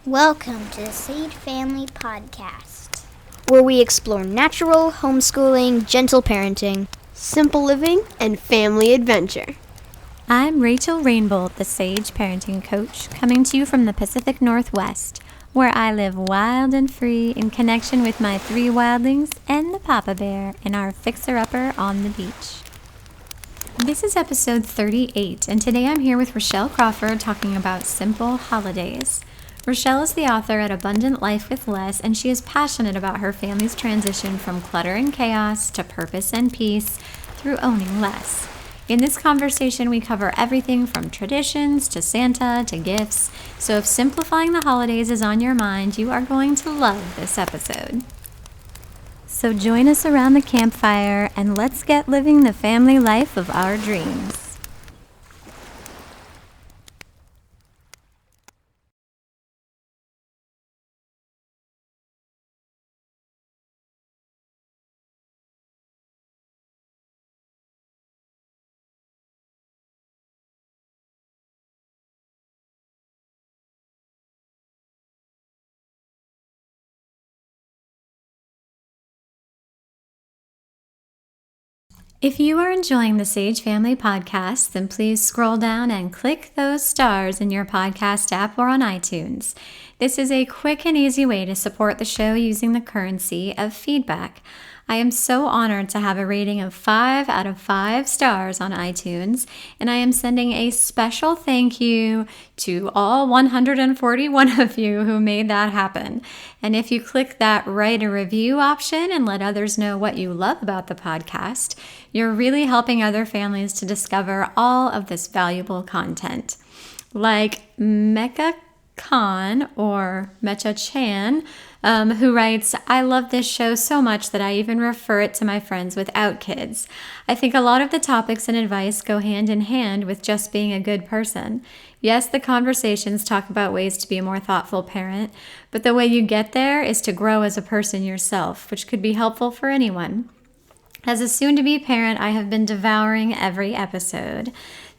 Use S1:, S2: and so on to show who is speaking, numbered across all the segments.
S1: Welcome to the Sage Family Podcast,
S2: where we explore natural homeschooling, gentle parenting,
S3: simple living, and family adventure.
S4: I'm Rachel Rainbolt, the Sage Parenting Coach, coming to you from the Pacific Northwest, where I live wild and free in connection with my 3 wildlings and the Papa Bear and our fixer-upper on the beach. This is episode 38, and today I'm here with Rachelle Crawford talking about simple holidays. Rachelle is the author at Abundant Life with Less, and she is passionate about her family's transition from clutter and chaos to purpose and peace through owning less. In this conversation, we cover everything from traditions to Santa to gifts, so if simplifying the holidays is on your mind, you are going to love this episode. So join us around the campfire and let's get living the family life of our dreams. If you are enjoying the Sage Family Podcast, then please scroll down and click those stars in your podcast app or on iTunes. This is a quick and easy way to support the show using the currency of feedback. I am so honored to have a rating of 5 out of 5 stars on iTunes, and I am sending a special thank you to all 141 of you who made that happen. And if you click that write a review option and let others know what you love about the podcast, you're really helping other families to discover all of this valuable content. Like Mecca Khan or Mecha Chan, who writes, I love this show so much that I even refer it to my friends without kids. I think a lot of the topics and advice go hand in hand with just being a good person. Yes, the conversations talk about ways to be a more thoughtful parent, but the way you get there is to grow as a person yourself, which could be helpful for anyone. As a soon-to-be parent, I have been devouring every episode.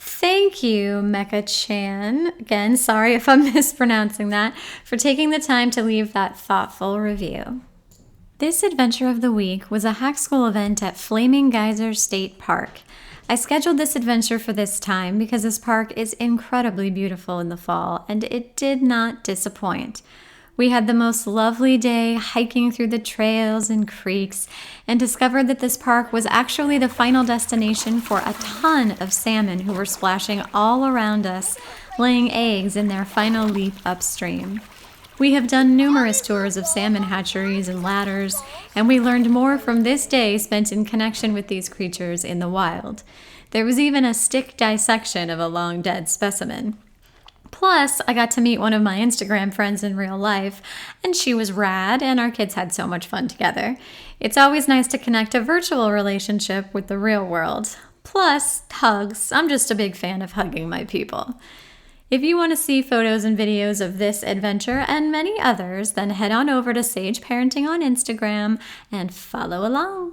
S4: Thank you, Mecca Chan. Again, sorry if I'm mispronouncing that, for taking the time to leave that thoughtful review. This adventure of the week was a hack school event at Flaming Geyser State Park. I scheduled this adventure for this time because this park is incredibly beautiful in the fall, and it did not disappoint. We had the most lovely day hiking through the trails and creeks and discovered that this park was actually the final destination for a ton of salmon who were splashing all around us, laying eggs in their final leap upstream. We have done numerous tours of salmon hatcheries and ladders, and we learned more from this day spent in connection with these creatures in the wild. There was even a stick dissection of a long dead specimen. Plus, I got to meet one of my Instagram friends in real life, and she was rad, and our kids had so much fun together. It's always nice to connect a virtual relationship with the real world. Plus, hugs. I'm just a big fan of hugging my people. If you want to see photos and videos of this adventure and many others, then head on over to Sage Parenting on Instagram and follow along.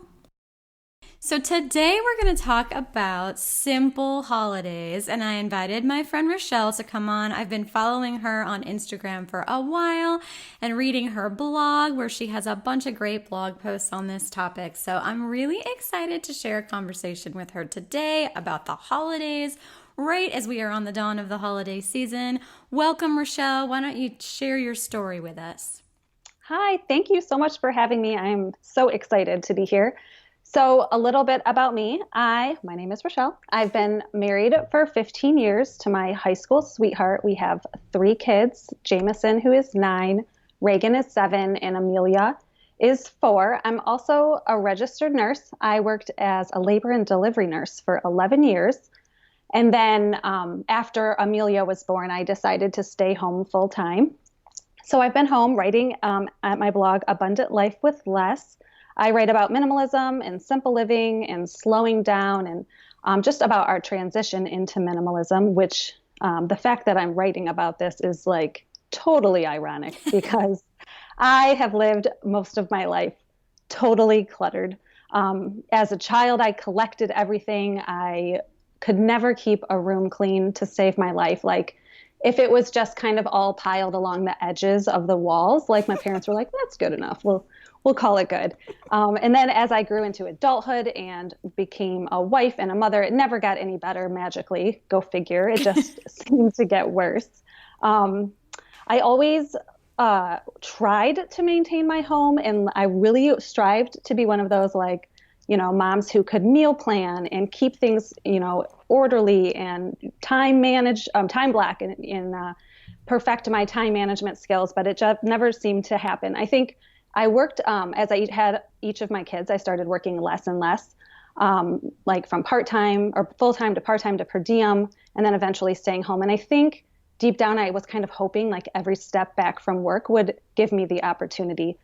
S4: So today we're going to talk about simple holidays, and I invited my friend Rachelle to come on. I've been following her on Instagram for a while and reading her blog where she has a bunch of great blog posts on this topic. So I'm really excited to share a conversation with her today about the holidays, right as we are on the dawn of the holiday season. Welcome, Rachelle. Why don't you share your story with us?
S5: Hi, thank you so much for having me. I'm so excited to be here. So a little bit about me. My name is Rachelle. I've been married for 15 years to my high school sweetheart. We have 3 kids, Jameson, who is 9, Reagan is 7, and Amelia is 4. I'm also a registered nurse. I worked as a labor and delivery nurse for 11 years. And then after Amelia was born, I decided to stay home full time. So I've been home writing at my blog, Abundant Life with Less. I write about minimalism and simple living and slowing down and just about our transition into minimalism, which the fact that I'm writing about this is like totally ironic because I have lived most of my life totally cluttered. As a child, I collected everything. I could never keep a room clean to save my life. Like if it was just kind of all piled along the edges of the walls, like my parents were like, that's good enough. We'll call it good. And then as I grew into adulthood and became a wife and a mother, it never got any better magically. Go figure. It just seemed to get worse. I always tried to maintain my home, and I really strived to be one of those moms who could meal plan and keep things, orderly and time block and perfect my time management skills. But it just never seemed to happen. I think I worked as I had each of my kids. I started working less and less, like from part-time or full-time to part-time to per diem, and then eventually staying home. And I think deep down, I was kind of hoping like every step back from work would give me the opportunity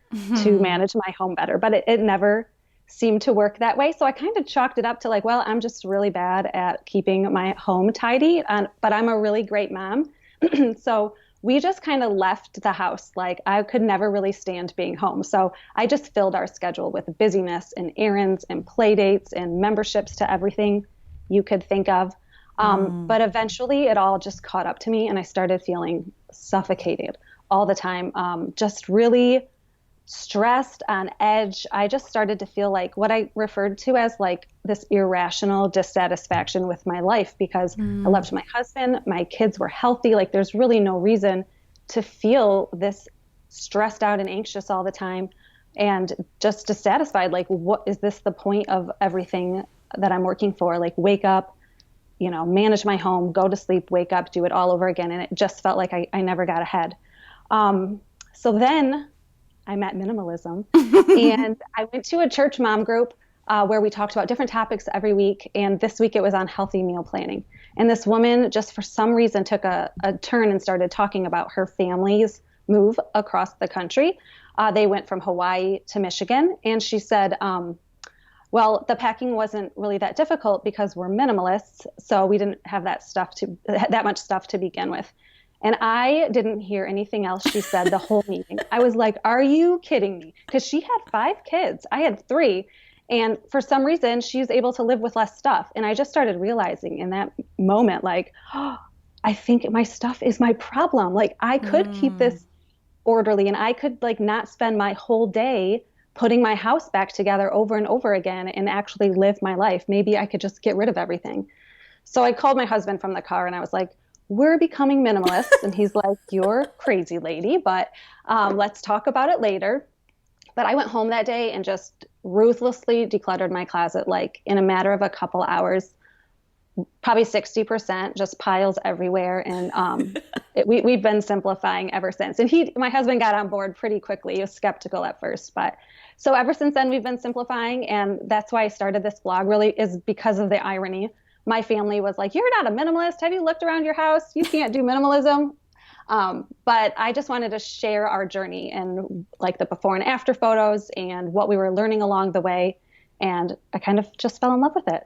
S5: to manage my home better. But it never seemed to work that way. So I kind of chalked it up to like, well, I'm just really bad at keeping my home tidy, but I'm a really great mom. So we just kind of left the house. Like I could never really stand being home. So I just filled our schedule with busyness and errands and play dates and memberships to everything you could think of. But eventually it all just caught up to me, and I started feeling suffocated all the time, just really stressed, on edge. I just started to feel like what I referred to as like this irrational dissatisfaction with my life, because I loved my husband, my kids were healthy. Like there's really no reason to feel this stressed out and anxious all the time and just dissatisfied. Like, what is this the point of everything that I'm working for? Like wake up, manage my home, go to sleep, wake up, do it all over again. And it just felt like I never got ahead. So then I met minimalism and I went to a church mom group where we talked about different topics every week. And this week it was on healthy meal planning. And this woman just for some reason took a turn and started talking about her family's move across the country. They went from Hawaii to Michigan. And she said, well, the packing wasn't really that difficult because we're minimalists. So we didn't have that much stuff to begin with. And I didn't hear anything else she said the whole meeting. I was like, are you kidding me? Because she had 5 kids. I had 3. And for some reason, she's able to live with less stuff. And I just started realizing in that moment, like, oh, I think my stuff is my problem. Like I could keep this orderly, and I could like not spend my whole day putting my house back together over and over again and actually live my life. Maybe I could just get rid of everything. So I called my husband from the car and I was like, we're becoming minimalists. And he's like, you're crazy lady, but let's talk about it later. But I went home that day and just ruthlessly decluttered my closet, like in a matter of a couple hours, probably 60%, just piles everywhere. And we've been simplifying ever since. And my husband got on board pretty quickly. He was skeptical at first, but so ever since then we've been simplifying. And that's why I started this blog, really is because of the irony. My family was like, you're not a minimalist. Have you looked around your house? You can't do minimalism. But I just wanted to share our journey and like the before and after photos and what we were learning along the way. And I kind of just fell in love with it.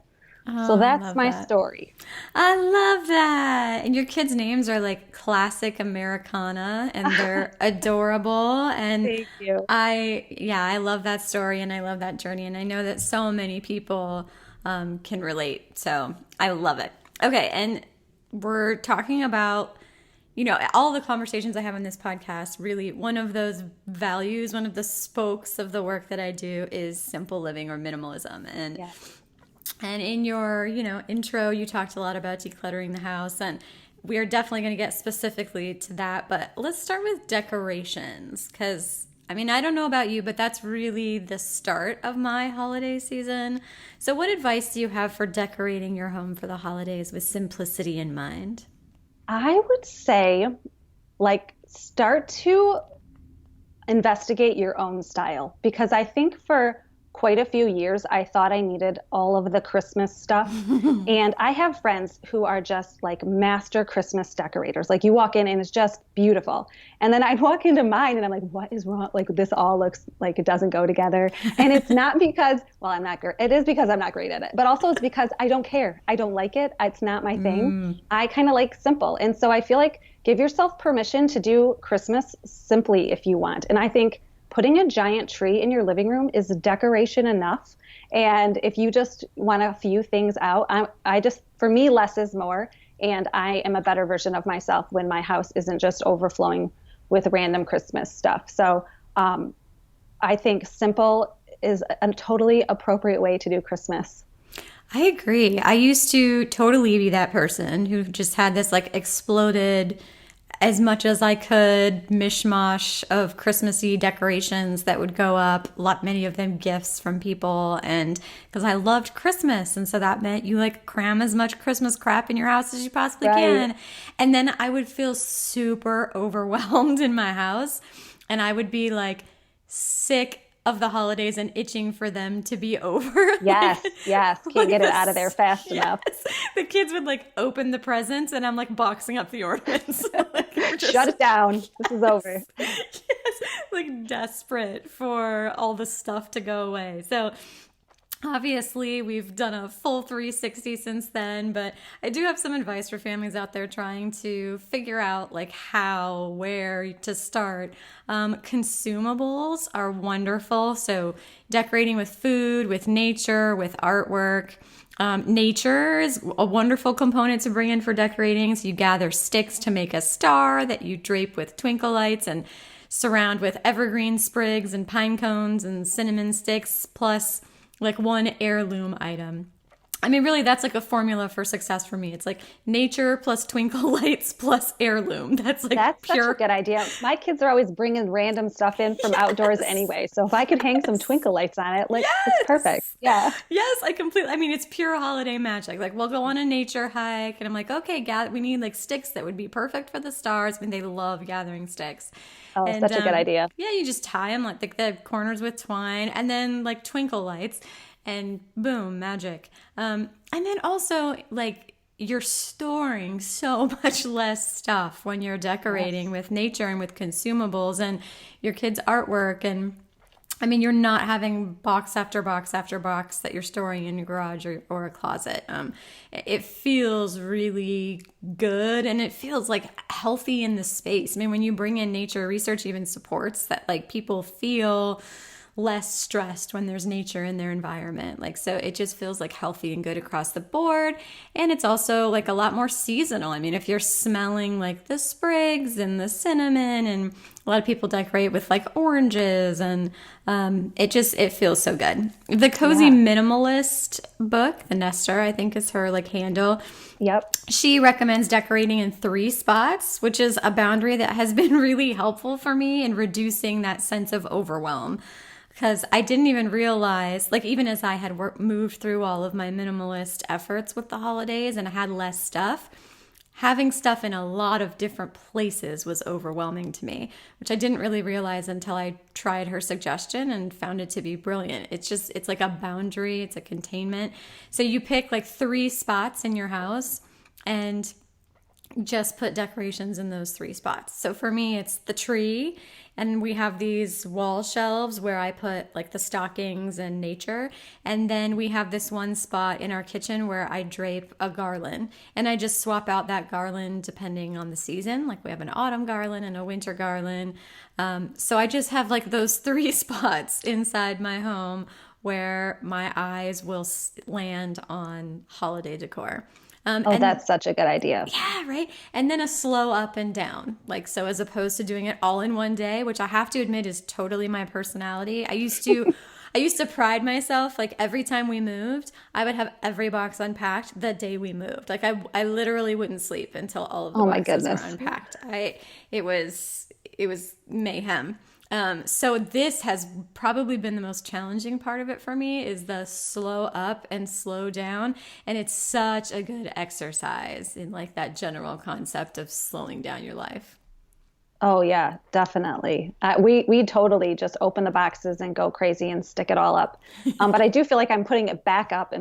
S4: Oh,
S5: so that's my story.
S4: I love that. And your kids' names are like classic Americana and they're adorable. And
S5: Thank you.
S4: I love that story and I love that journey. And I know that so many people can relate. So I love it. Okay. And we're talking about, all the conversations I have on this podcast, really one of those values, one of the spokes of the work that I do is simple living or minimalism. And And in your, intro, you talked a lot about decluttering the house, and we are definitely going to get specifically to that. But let's start with decorations, because, I don't know about you, but that's really the start of my holiday season. So what advice do you have for decorating your home for the holidays with simplicity in mind?
S5: I would say, start to investigate your own style, because I think for quite a few years, I thought I needed all of the Christmas stuff. And I have friends who are just like master Christmas decorators. Like you walk in and it's just beautiful. And then I'd walk into mine and I'm like, what is wrong? Like this all looks like it doesn't go together. And it's not because, I'm not great. It is because I'm not great at it, but also it's because I don't care. I don't like it. It's not my thing. I kind of like simple. And so I feel like give yourself permission to do Christmas simply if you want. And I think putting a giant tree in your living room is decoration enough. And if you just want a few things out, for me, less is more. And I am a better version of myself when my house isn't just overflowing with random Christmas stuff. So I think simple is a totally appropriate way to do Christmas.
S4: I agree. I used to totally be that person who just had this like exploded as much as I could mishmash of Christmassy decorations that would go up, many of them gifts from people, and because I loved Christmas, and so that meant you like cram as much Christmas crap in your house as you possibly can. And then I would feel super overwhelmed in my house, and I would be like sick of the holidays and itching for them to be over.
S5: Yes. Can't get it out of there fast enough.
S4: The kids would like open the presents and I'm like boxing up the ornaments.
S5: Shut it down. This is over.
S4: Yes, like desperate for all the stuff to go away. So obviously, we've done a full 360 since then, but I do have some advice for families out there trying to figure out like how, where to start. Consumables are wonderful. So decorating with food, with nature, with artwork. Nature is a wonderful component to bring in for decorating. So you gather sticks to make a star that you drape with twinkle lights and surround with evergreen sprigs and pine cones and cinnamon sticks, plus like one heirloom item. I mean, really, that's like a formula for success for me. It's like nature plus twinkle lights plus heirloom. That's pure.
S5: Such a good idea. My kids are always bringing random stuff in from outdoors anyway. So if I could hang some twinkle lights on it, it's perfect. Yeah.
S4: Yes, I mean, it's pure holiday magic. Like we'll go on a nature hike and I'm like, okay, we need like sticks that would be perfect for the stars. I mean, they love gathering sticks.
S5: Oh, such a good idea.
S4: Yeah, you just tie them like the corners with twine and then like twinkle lights and boom, magic. And then also like you're storing so much less stuff when you're decorating with nature and with consumables and your kids' artwork. And I mean, you're not having box after box after box that you're storing in your garage or a closet. It feels really good and it feels like healthy in the space. I mean, when you bring in nature, research even supports that like people feel less stressed when there's nature in their environment. Like, so it just feels like healthy and good across the board. And it's also like a lot more seasonal. I mean, if you're smelling like the sprigs and the cinnamon, and a lot of people decorate with like oranges, and it feels so good. The Cozy Minimalist book, the Nester, I think is her like handle.
S5: Yep.
S4: She recommends decorating in 3 spots, which is a boundary that has been really helpful for me in reducing that sense of overwhelm. Because I didn't even realize, like even as I had moved through all of my minimalist efforts with the holidays and I had less stuff, having stuff in a lot of different places was overwhelming to me, which I didn't really realize until I tried her suggestion and found it to be brilliant. It's like a boundary, it's a containment. So you pick like 3 spots in your house and just put decorations in those 3 spots. So for me, it's the tree, and we have these wall shelves where I put like the stockings and nature. And then we have this one spot in our kitchen where I drape a garland, and I just swap out that garland depending on the season. Like we have an autumn garland and a winter garland. So I just have like those 3 spots inside my home where my eyes will land on holiday decor.
S5: That's such a good idea.
S4: Yeah, right. And then a slow up and down. Like, so as opposed to doing it all in one day, which I have to admit is totally my personality. I used to pride myself, like every time we moved, I would have every box unpacked the day we moved. Like I literally wouldn't sleep until all of the boxes were unpacked. It was mayhem. So this has probably been the most challenging part of it for me, is the slow up and slow down. And it's such a good exercise in like that general concept of slowing down your life.
S5: Oh yeah, definitely. We totally just open the boxes and go crazy and stick it all up. But I do feel like I'm putting it back up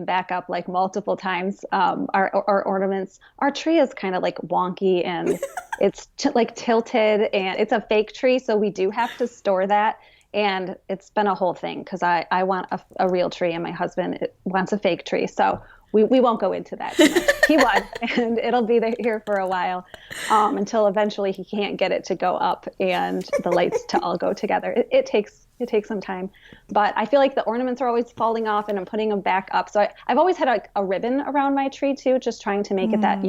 S5: like multiple times. Our ornaments, our tree is kind of like wonky and it's like tilted, and it's a fake tree. So we do have to store that. And it's been a whole thing because I want a real tree and my husband wants a fake tree. So we won't go into that tonight. He won, and it'll be here for a while until eventually he can't get it to go up and the lights to all go together. It takes some time, but I feel like the ornaments are always falling off and I'm putting them back up. So I've always had a ribbon around my tree too, just trying to make it that,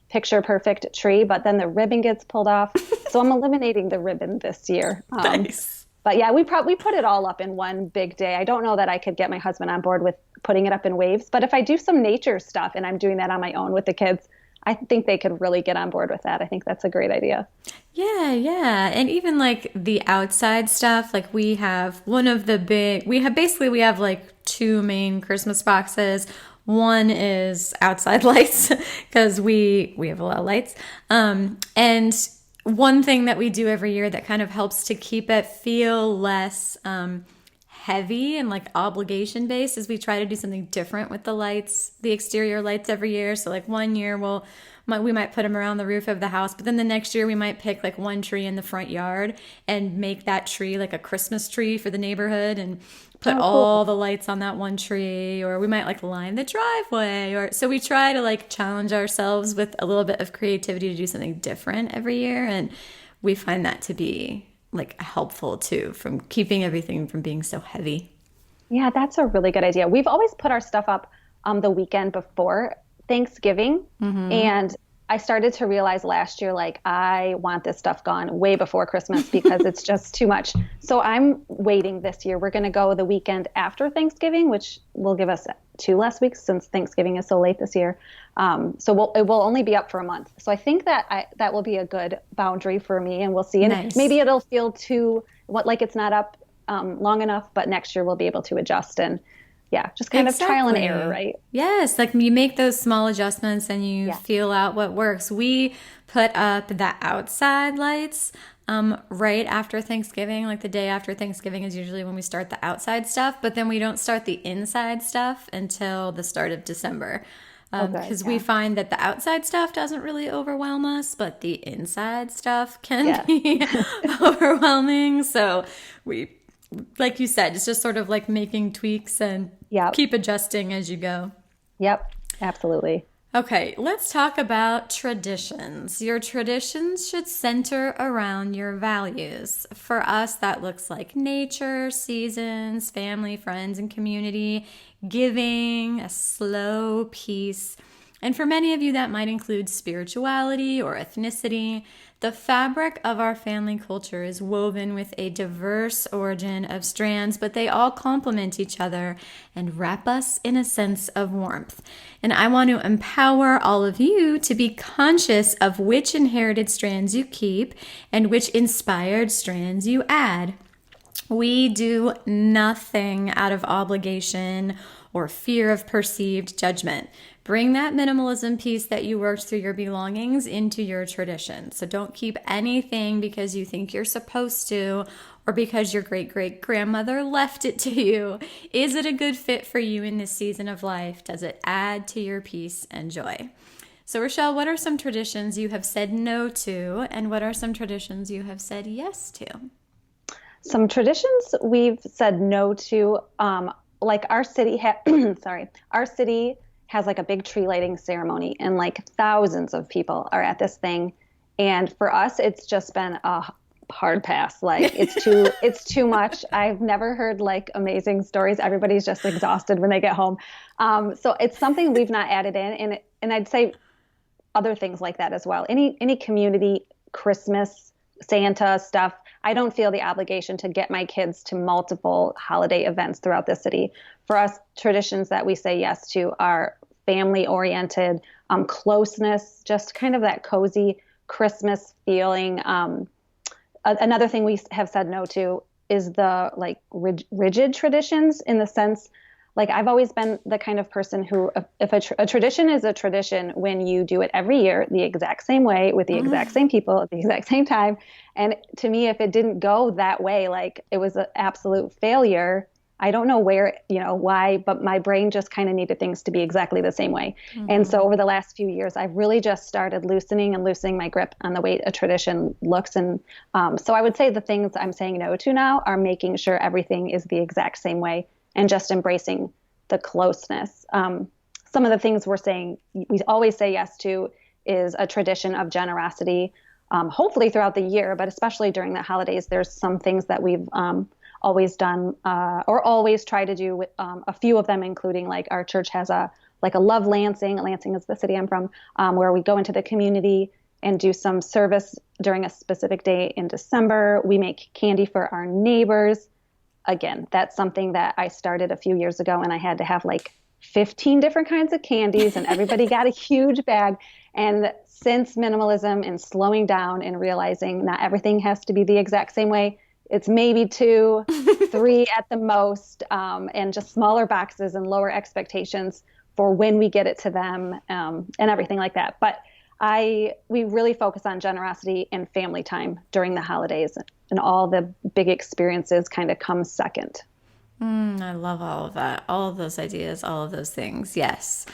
S5: picture perfect tree, but then the ribbon gets pulled off. So I'm eliminating the ribbon this year.
S6: Nice.
S5: But yeah, we put it all up in one big day. I don't know that I could get my husband on board with putting it up in waves, but if I do some nature stuff and I'm doing that on my own with the kids, I think they could really get on board with that. I think that's a great idea.
S4: Yeah, yeah. And even like the outside stuff, like we have like two main Christmas boxes. One is outside lights because we have a lot of lights. And one thing that we do every year that kind of helps to keep it feel less heavy and like obligation based is we try to do something different with the lights, the exterior lights every year. So like one year we might put them around the roof of the house, but then the next year we might pick like one tree in the front yard and make that tree like a Christmas tree for the neighborhood and put all the lights on that one tree, or we might like line the driveway, or so we try to like challenge ourselves with a little bit of creativity to do something different every year, and we find that to be like helpful too, from keeping everything from being so heavy.
S5: Yeah, that's a really good idea. We've always put our stuff up the weekend before Thanksgiving. And I started to realize last year, like, I want this stuff gone way before Christmas because it's just too much. So I'm waiting this year. We're going to go the weekend after Thanksgiving, which will give us 2 less weeks since Thanksgiving is so late this year. So it will only be up for a month. So I think that that will be a good boundary for me, and we'll see. And
S4: Nice.
S5: maybe it'll feel like it's not up long enough, but next year we'll be able to adjust and just kind of trial and error, right?
S4: Yes, like you make those small adjustments and you feel out what works. We put up the outside lights right after Thanksgiving. Like the day after Thanksgiving is usually when we start the outside stuff, but then we don't start the inside stuff until the start of December. Because we find that the outside stuff doesn't really overwhelm us, but the inside stuff can be overwhelming. So we, like you said, it's just sort of like making tweaks and keep adjusting as you go.
S5: Yep, absolutely.
S4: Okay, let's talk about traditions. Your traditions should center around your values. For us, that looks like nature, seasons, family, friends, and community, giving, a slow peace. And for many of you, that might include spirituality or ethnicity. The fabric of our family culture is woven with a diverse origin of strands, but they all complement each other and wrap us in a sense of warmth. And I want to empower all of you to be conscious of which inherited strands you keep and which inspired strands you add. We do nothing out of obligation or fear of perceived judgment. Bring that minimalism piece that you worked through your belongings into your tradition. So don't keep anything because you think you're supposed to or because your great-great-grandmother left it to you. Is it a good fit for you in this season of life? Does it add to your peace and joy? So Rachelle, what are some traditions you have said no to, and what are some traditions you have said yes to?
S5: Some traditions we've said no to, like our city our city has like a big tree lighting ceremony, and like thousands of people are at this thing. And for us, it's just been a hard pass. Like it's too much. I've never heard like amazing stories. Everybody's just exhausted when they get home. So it's something we've not added in. And I'd say other things like that as well. Any community Christmas, Santa stuff, I don't feel the obligation to get my kids to multiple holiday events throughout the city. For us, traditions that we say yes to are family-oriented, closeness, just kind of that cozy Christmas feeling. Another thing we have said no to is the like rigid traditions, in the sense, like I've always been the kind of person who, if a tradition is a tradition when you do it every year the exact same way with the exact same people at the exact same time. And to me, if it didn't go that way, like it was an absolute failure. I don't know why, but my brain just kind of needed things to be exactly the same way. And so over the last few years, I've really just started loosening my grip on the way a tradition looks. And so I would say the things I'm saying no to now are making sure everything is the exact same way and just embracing the closeness. Some of the things we always say yes to is a tradition of generosity, hopefully throughout the year, but especially during the holidays. There's some things that we've always done or always try to do with a few of them, including like our church has a like a Love Lansing. Lansing is the city I'm from, where we go into the community and do some service during a specific day in December. We make candy for our neighbors. Again, that's something that I started a few years ago, and I had to have like 15 different kinds of candies, and everybody got a huge bag. And since minimalism and slowing down and realizing not everything has to be the exact same way, it's maybe 2, 3 at the most, and just smaller boxes and lower expectations for when we get it to them, and everything like that. But we really focus on generosity and family time during the holidays, and all the big experiences kind of come second.
S4: I love all of that. All of those ideas, all of those things. Yes.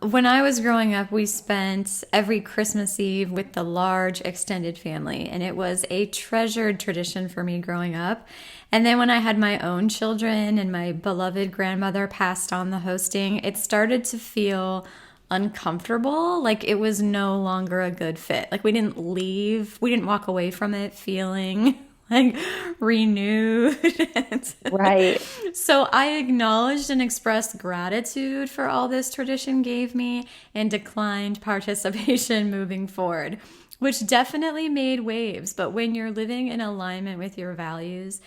S4: When I was growing up, we spent every Christmas Eve with the large extended family, and it was a treasured tradition for me growing up. And then when I had my own children and my beloved grandmother passed on the hosting, it started to feel uncomfortable. Like it was no longer a good fit. Like we didn't walk away from it feeling like renewed.
S5: Right.
S4: So I acknowledged and expressed gratitude for all this tradition gave me and declined participation moving forward, which definitely made waves. But when you're living in alignment with your values,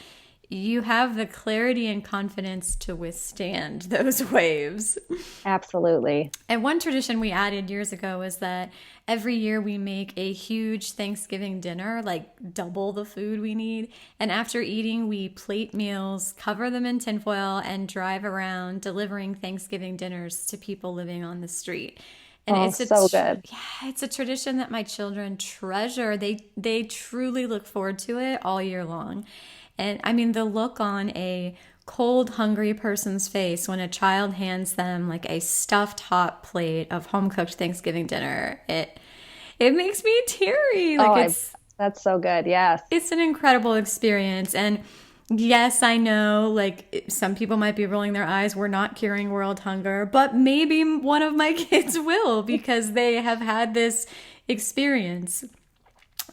S4: you have the clarity and confidence to withstand those waves.
S5: Absolutely.
S4: And one tradition we added years ago is that every year we make a huge Thanksgiving dinner, like double the food we need. And after eating, we plate meals, cover them in tinfoil, and drive around delivering Thanksgiving dinners to people living on the street. And it's
S5: so good.
S4: Yeah, it's a tradition that my children treasure. They truly look forward to it all year long. And I mean, the look on a cold, hungry person's face when a child hands them like a stuffed hot plate of home-cooked Thanksgiving dinner, it makes me teary. Like
S5: that's so good. Yes.
S4: It's an incredible experience. And yes, I know like some people might be rolling their eyes. We're not curing world hunger, but maybe one of my kids will because they have had this experience.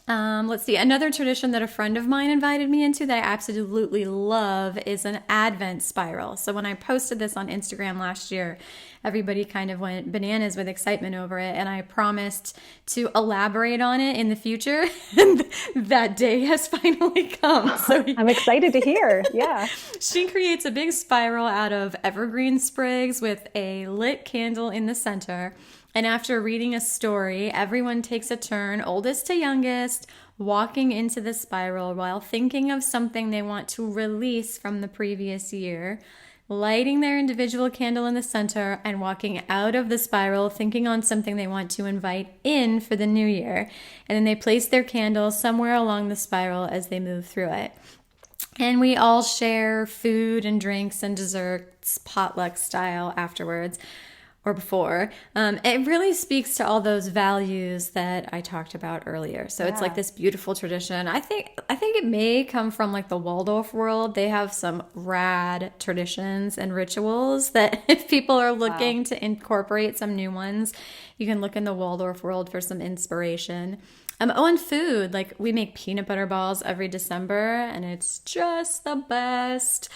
S4: Let's see. Another tradition that a friend of mine invited me into that I absolutely love is an Advent spiral. So when I posted this on Instagram last year, everybody kind of went bananas with excitement over it. And I promised to elaborate on it in the future. And that day has finally come. So
S5: I'm excited to hear. Yeah.
S4: She creates a big spiral out of evergreen sprigs with a lit candle in the center. And after reading a story, everyone takes a turn, oldest to youngest, walking into the spiral while thinking of something they want to release from the previous year, lighting their individual candle in the center, and walking out of the spiral thinking on something they want to invite in for the new year. And then they place their candle somewhere along the spiral as they move through it. And we all share food and drinks and desserts, potluck style, afterwards. Or before. It really speaks to all those values that I talked about earlier. So It's like this beautiful tradition. I think it may come from like the Waldorf world. They have some rad traditions and rituals that if people are looking to incorporate some new ones, you can look in the Waldorf world for some inspiration. And food, like we make peanut butter balls every December and it's just the best.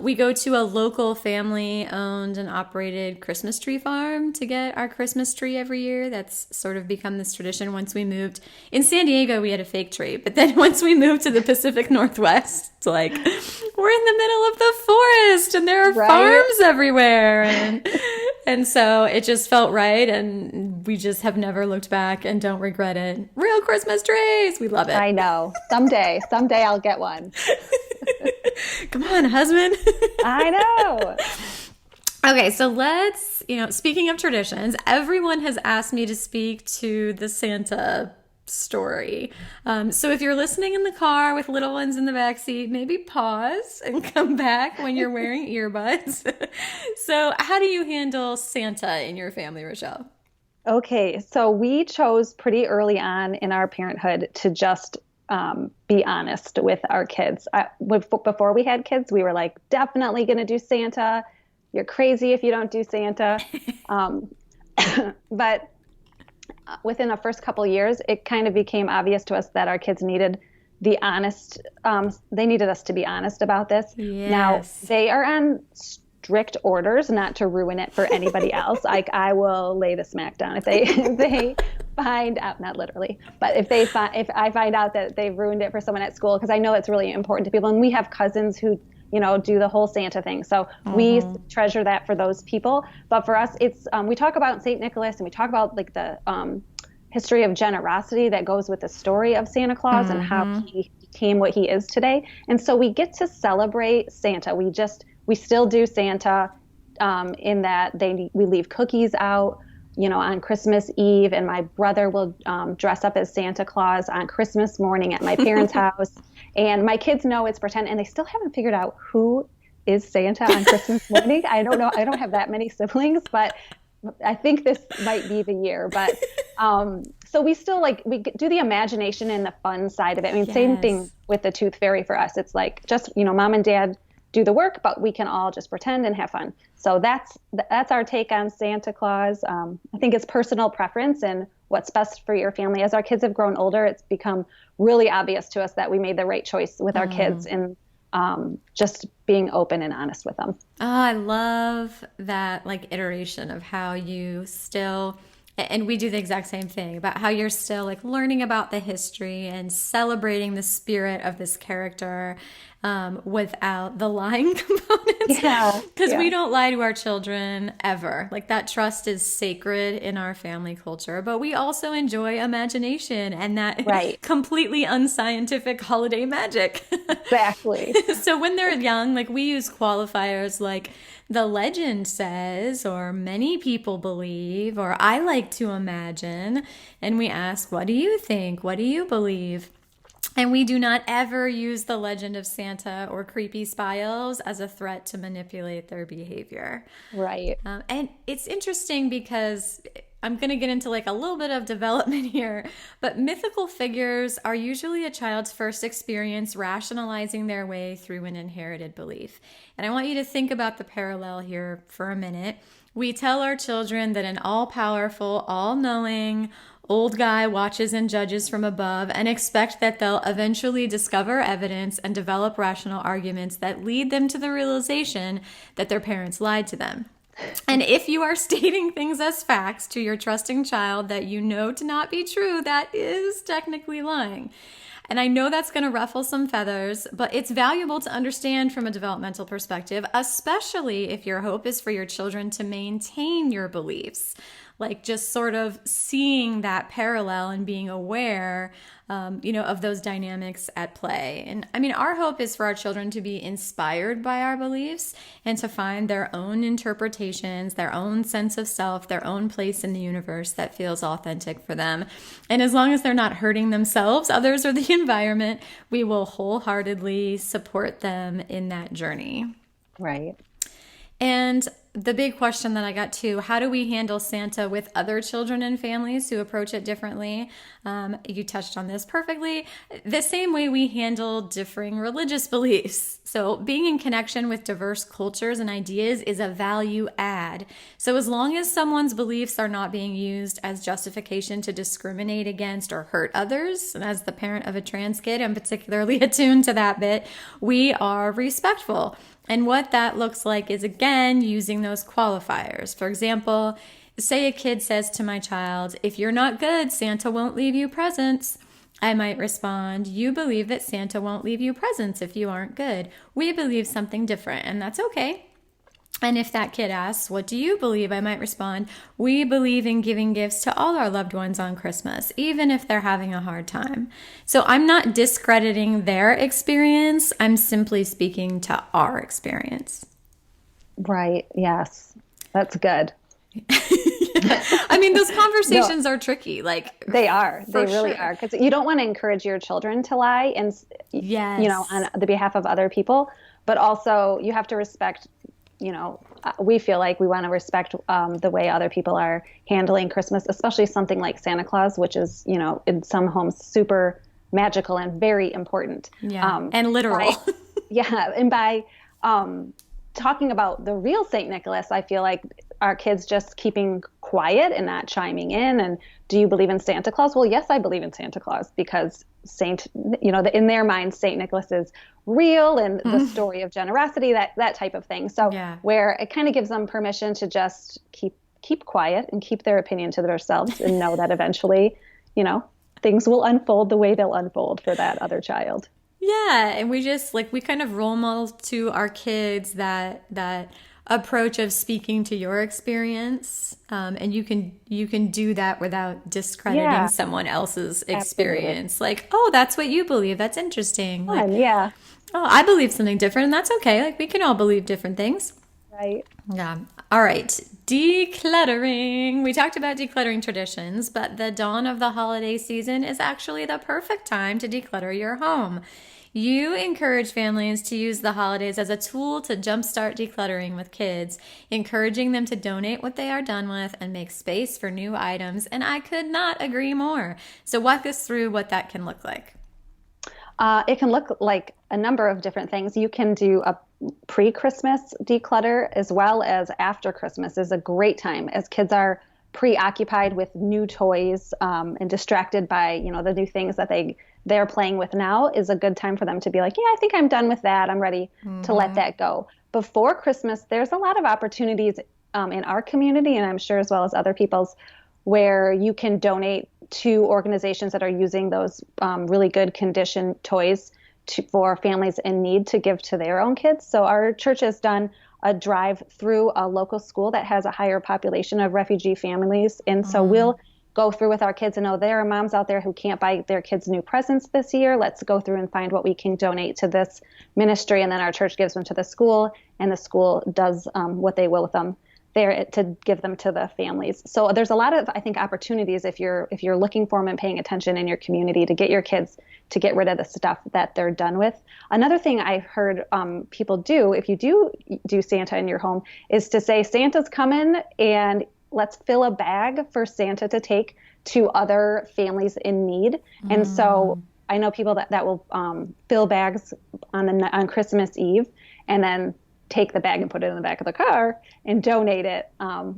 S4: We go to a local family owned and operated Christmas tree farm to get our Christmas tree every year. That's sort of become this tradition. Once we moved in San Diego, we had a fake tree, but then once we moved to the Pacific Northwest, it's like we're in the middle of the forest and there are farms everywhere. And so it just felt right. And we just have never looked back and don't regret it. Real Christmas trees. We love it.
S5: I know. Someday I'll get one.
S4: Come on, husband.
S5: I know.
S4: Okay, so let's, speaking of traditions, everyone has asked me to speak to the Santa story. So if you're listening in the car with little ones in the backseat, maybe pause and come back when you're wearing earbuds. So how do you handle Santa in your family, Rachelle?
S5: Okay, so we chose pretty early on in our parenthood to just be honest with our kids. Before we had kids, we were like, definitely going to do Santa. You're crazy if you don't do Santa. But within the first couple of years, it kind of became obvious to us that our kids needed they needed us to be honest about this.
S4: Yes.
S5: Now, they are on strict orders not to ruin it for anybody else. Like I will lay the smack down if they find out, not literally, but if I find out that they've ruined it for someone at school, because I know it's really important to people. And we have cousins who, do the whole Santa thing. So we treasure that for those people. But for us, it's, we talk about St. Nicholas and we talk about like the history of generosity that goes with the story of Santa Claus and how he became what he is today. And so we get to celebrate Santa. We still do Santa in that we leave cookies out, on Christmas Eve, and my brother will dress up as Santa Claus on Christmas morning at my parents' house. And my kids know it's pretend, and they still haven't figured out who is Santa on Christmas morning. I don't know. I don't have that many siblings, but I think this might be the year. But so we still we do the imagination and the fun side of it. I mean, same thing with the Tooth Fairy for us. It's like just, mom and dad do the work, but we can all just pretend and have fun. So that's our take on Santa Claus. I think it's personal preference and what's best for your family. As our kids have grown older, it's become really obvious to us that we made the right choice with our kids in just being open and honest with them.
S4: Oh, I love that iteration of how you still, and we do the exact same thing, about how you're still learning about the history and celebrating the spirit of this character without the lying components. Yeah. Because we don't lie to our children ever. That trust is sacred in our family culture, but we also enjoy imagination and that completely unscientific holiday magic.
S5: Exactly.
S4: So when they're young, we use qualifiers like the legend says, or many people believe, or I like to imagine, and we ask, what do you think? What do you believe? And we do not ever use the legend of Santa or creepy spy elves as a threat to manipulate their behavior.
S5: Right.
S4: And it's interesting because I'm going to get into a little bit of development here, but mythical figures are usually a child's first experience rationalizing their way through an inherited belief. And I want you to think about the parallel here for a minute. We tell our children that an all-powerful, all-knowing, old guy watches and judges from above and expect that they'll eventually discover evidence and develop rational arguments that lead them to the realization that their parents lied to them. And if you are stating things as facts to your trusting child that you know to not be true, that is technically lying. And I know that's going to ruffle some feathers, but it's valuable to understand from a developmental perspective, especially if your hope is for your children to maintain your beliefs. Just sort of seeing that parallel and being aware, of those dynamics at play. And I mean, our hope is for our children to be inspired by our beliefs and to find their own interpretations, their own sense of self, their own place in the universe that feels authentic for them. And as long as they're not hurting themselves, others, or the environment, we will wholeheartedly support them in that journey.
S5: Right.
S4: And the big question that I got too, how do we handle Santa with other children and families who approach it differently? You touched on this perfectly. The same way we handle differing religious beliefs. So being in connection with diverse cultures and ideas is a value add. So as long as someone's beliefs are not being used as justification to discriminate against or hurt others, and as the parent of a trans kid, I'm particularly attuned to that bit, we are respectful. And what that looks like is, again, using those qualifiers. For example, say a kid says to my child, if you're not good, Santa won't leave you presents. I might respond, you believe that Santa won't leave you presents if you aren't good. We believe something different, and that's okay. And if that kid asks, what do you believe? I might respond, we believe in giving gifts to all our loved ones on Christmas, even if they're having a hard time. So I'm not discrediting their experience. I'm simply speaking to our experience.
S5: Right. Yes. That's good.
S4: I mean, those conversations are tricky.
S5: They are. They really are. Because you don't want to encourage your children to lie and, on the behalf of other people. But also you have to respect, we feel like we want to respect the way other people are handling Christmas, especially something like Santa Claus, which is, in some homes super magical and very important.
S4: Yeah, and literal.
S5: And by talking about the real St. Nicholas, I feel like our kids just keeping quiet and not chiming in. And do you believe in Santa Claus? Well, yes, I believe in Santa Claus because in their mind, Saint Nicholas is real and the story of generosity, that type of thing. So where it kind of gives them permission to just keep quiet and keep their opinion to themselves and know that eventually, things will unfold the way they'll unfold for that other child.
S4: Yeah, and we kind of role model to our kids that approach of speaking to your experience, and you can do that without discrediting someone else's experience. Absolutely. Like, oh, that's what you believe. That's interesting.
S5: Fun,
S4: oh, I believe something different, and that's okay. Like, we can all believe different things.
S5: Right.
S4: Yeah. All right. Decluttering. We talked about decluttering traditions, but the dawn of the holiday season is actually the perfect time to declutter your home. You encourage families to use the holidays as a tool to jumpstart decluttering with kids, encouraging them to donate what they are done with and make space for new items. And I could not agree more. So walk us through what that can look like.
S5: It can look like a number of different things. You can do a pre-Christmas declutter as well as after Christmas is a great time as kids are preoccupied with new toys and distracted by, the new things that they're playing with now is a good time for them to be like, I think I'm done with that. I'm ready to let that go. Before Christmas, there's a lot of opportunities in our community, and I'm sure as well as other people's, where you can donate to organizations that are using those really good condition toys for families in need to give to their own kids. So our church has done a drive through a local school that has a higher population of refugee families. And so we'll go through with our kids and know there are moms out there who can't buy their kids new presents this year. Let's go through and find what we can donate to this ministry. And then our church gives them to the school, and the school does what they will with them there to give them to the families. So there's a lot of, I think, opportunities if you're looking for them and paying attention in your community to get your kids to get rid of the stuff that they're done with. Another thing I've heard people do, if you do Santa in your home, is to say Santa's coming and let's fill a bag for Santa to take to other families in need. And so I know people that will fill bags on Christmas Eve and then take the bag and put it in the back of the car and donate it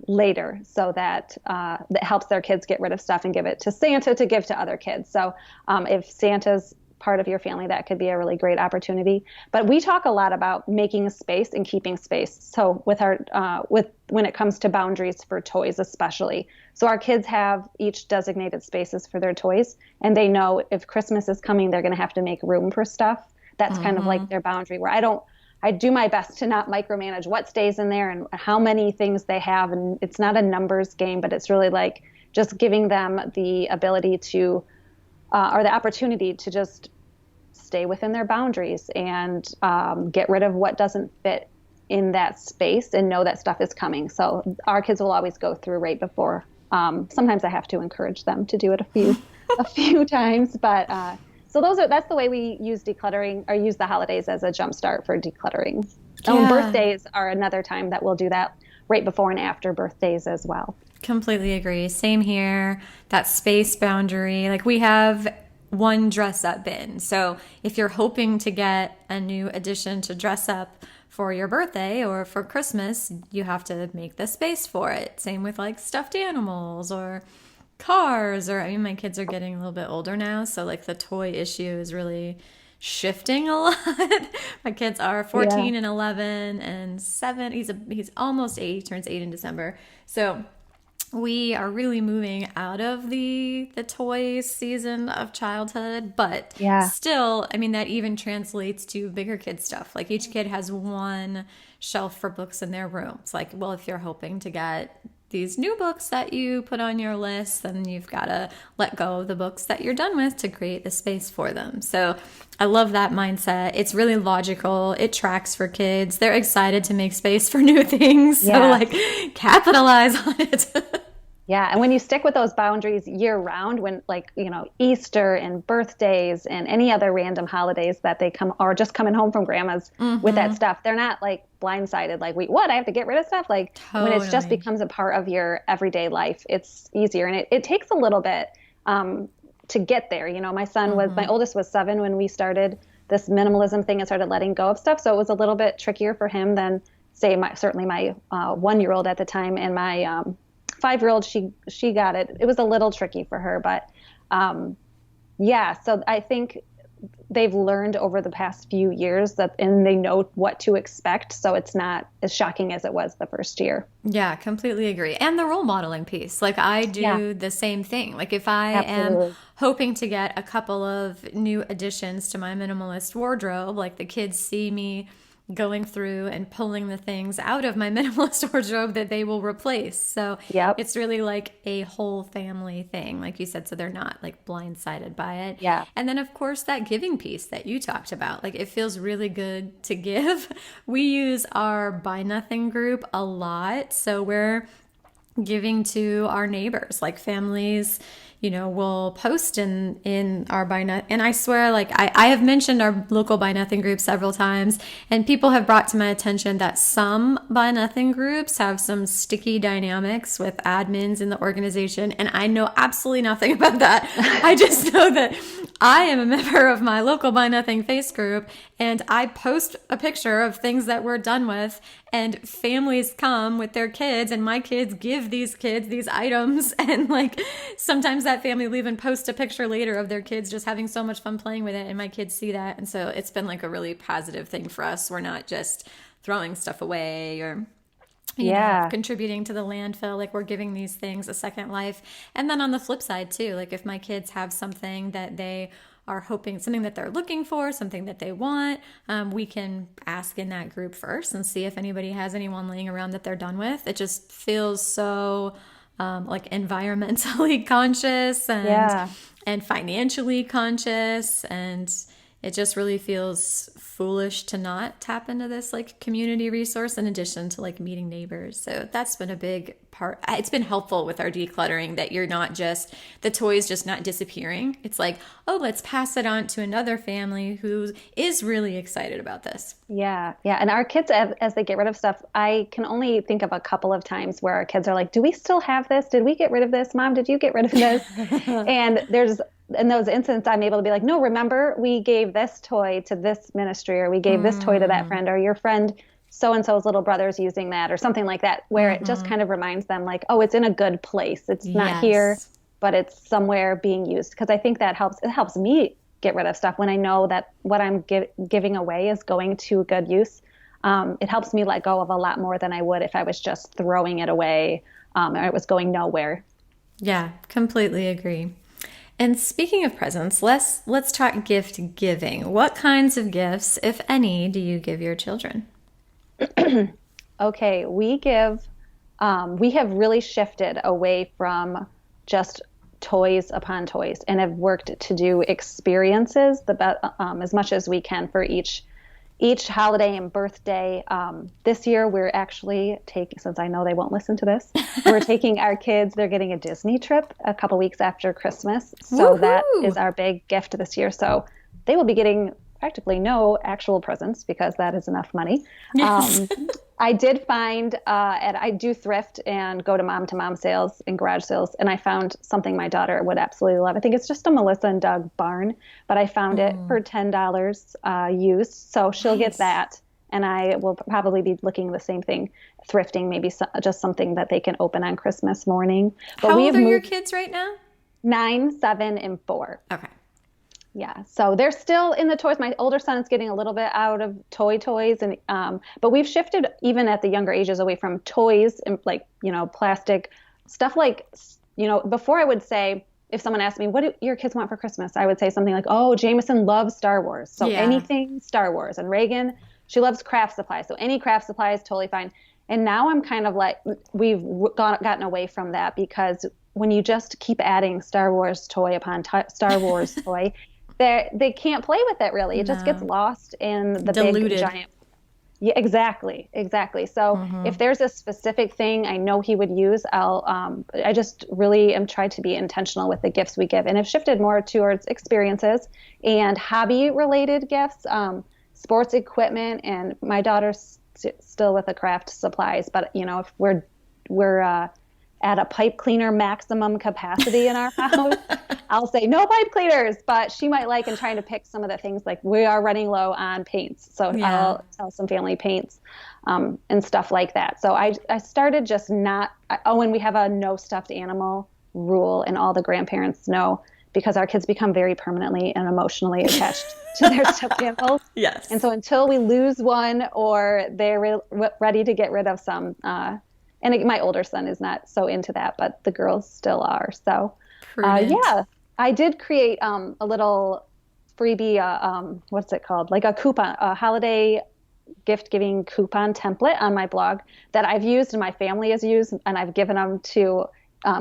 S5: later so that that helps their kids get rid of stuff and give it to Santa to give to other kids. So if Santa's part of your family, that could be a really great opportunity. But we talk a lot about making space and keeping space. So with when it comes to boundaries for toys, especially. So our kids have each designated spaces for their toys, and they know if Christmas is coming, they're going to have to make room for stuff. That's kind of like their boundary where I do my best to not micromanage what stays in there and how many things they have. And it's not a numbers game, but it's really like just giving them the ability to, or the opportunity to just stay within their boundaries and get rid of what doesn't fit in that space and know that stuff is coming. So our kids will always go through right before. Sometimes I have to encourage them to do it a few times, but so that's the way we use decluttering, or use the holidays as a jumpstart for decluttering. Yeah. Birthdays are another time that we'll do that right before and after birthdays as well.
S4: Completely agree. Same here. That space boundary. Like we have one dress up bin. So if you're hoping to get a new addition to dress up for your birthday or for Christmas, you have to make the space for it. Same with like stuffed animals or cars, or my kids are getting a little bit older now, so like the toy issue is really shifting a lot. My kids are 14 and 11 and 7. He's almost 8. He turns 8 in December. So we are really moving out of the toy season of childhood, but still, that even translates to bigger kid stuff. Like each kid has one shelf for books in their room. It's like, well, if you're hoping to get these new books that you put on your list, then you've got to let go of the books that you're done with to create the space for them. So I love that mindset. It's really logical. It tracks for kids. They're excited to make space for new things. So capitalize on it.
S5: Yeah. And when you stick with those boundaries year round, when Easter and birthdays and any other random holidays that they come, or just coming home from grandma's with that stuff, they're not like blindsided, like, wait, what? I have to get rid of stuff? Like when it just becomes a part of your everyday life, it's easier. And it takes a little bit to get there. My son my oldest was 7 when we started this minimalism thing and started letting go of stuff. So it was a little bit trickier for him than say certainly my 1-year-old at the time and my 5-year-old, she got it. It was a little tricky for her, but yeah. So I think they've learned over the past few years and they know what to expect. So it's not as shocking as it was the first year.
S4: Yeah, completely agree. And the role modeling piece. Like I do the same thing. Like if I am hoping to get a couple of new additions to my minimalist wardrobe, like the kids see me going through and pulling the things out of my minimalist wardrobe that they will replace. So it's really like a whole family thing, like you said, so they're not like blindsided by it.
S5: Yeah.
S4: And then of course that giving piece that you talked about, like it feels really good to give. We use our Buy Nothing group a lot. So we're giving to our neighbors, like families, you know, will post in our Buy Nothing. And I swear, like I have mentioned our local Buy Nothing group several times, and people have brought to my attention that some Buy Nothing groups have some sticky dynamics with admins in the organization. And I know absolutely nothing about that. I just know that I am a member of my local Buy Nothing face group, and I post a picture of things that we're done with, and families come with their kids, and my kids give these kids these items, and like sometimes that family will even post a picture later of their kids just having so much fun playing with it, and my kids see that. And so it's been like a really positive thing for us. We're not just throwing stuff away or you know, contributing to the landfill. Like we're giving these things a second life. And then on the flip side too, like if my kids have something that they are hoping, something that they're looking for, something that they want, we can ask in that group first and see if anybody has anyone laying around that they're done with. It just feels so like environmentally conscious and financially conscious, and it just really feels foolish to not tap into this like community resource in addition to like meeting neighbors. So that's been a big part. It's been helpful with our decluttering that you're not just, the toys just not disappearing. It's like, oh, let's pass it on to another family who is really excited about this. Yeah.
S5: Yeah. And our kids, as they get rid of stuff, I can only think of a couple of times where our kids are like, do we still have this? Did we get rid of this? Mom, did you get rid of this? And in those instances, I'm able to be like, no, remember we gave this toy to this ministry, or we gave this toy to that friend, or your friend so-and-so's little brother's using that, or something like that, where it just kind of reminds them like, oh, it's in a good place. It's not here, but it's somewhere being used. Because I think that helps. It helps me get rid of stuff when I know that what I'm giving away is going to good use. It helps me let go of a lot more than I would if I was just throwing it away or it was going nowhere.
S4: Yeah, completely agree. And speaking of presents, let's talk gift giving. What kinds of gifts, if any, do you give your children?
S5: Okay, we have really shifted away from just toys upon toys and have worked to do experiences as much as we can for each holiday and birthday. This year we're actually since I know they won't listen to this, we're taking our kids, they're getting a Disney trip a couple weeks after Christmas. So that is our big gift this year. So they will be getting practically no actual presents because that is enough money. Yes. I did find, and I do thrift and go to mom sales and garage sales, and I found something my daughter would absolutely love. I think it's just a Melissa and Doug barn, but I found it for $10 used. So she'll get that, and I will probably be looking the same thing, thrifting, maybe just something that they can open on Christmas morning. But
S4: how old are your kids right now?
S5: 9, 7, and 4.
S4: Okay.
S5: Yeah, so they're still in the toys. My older son is getting a little bit out of toys, and but we've shifted even at the younger ages away from toys and like plastic stuff. Like before I would say, if someone asked me what do your kids want for Christmas, I would say something like, oh, Jameson loves Star Wars, so anything Star Wars, and Reagan, she loves craft supplies, so any craft supply is totally fine. And now I'm kind of like we've gotten away from that, because when you just keep adding Star Wars toy upon Star Wars toy. They can't play with it really. It just gets lost in the diluted. Big giant. Yeah, exactly. So if there's a specific thing I know he would use, I just really am trying to be intentional with the gifts we give, and have shifted more towards experiences and hobby related gifts, sports equipment, and my daughter's still with the craft supplies. But if we're at a pipe cleaner maximum capacity in our house. I'll say no pipe cleaners, but she might like and trying to pick some of the things like we are running low on paints. So I'll sell some family paints and stuff like that. So I started just not, and we have a no stuffed animal rule, and all the grandparents know, because our kids become very permanently and emotionally attached to their stuffed animals.
S6: Yes.
S5: And so until we lose one or they're ready to get rid of some, my older son is not so into that, but the girls still are. So, I did create a little freebie, what's it called? Like a coupon, a holiday gift giving coupon template on my blog that I've used and my family has used, and I've given them to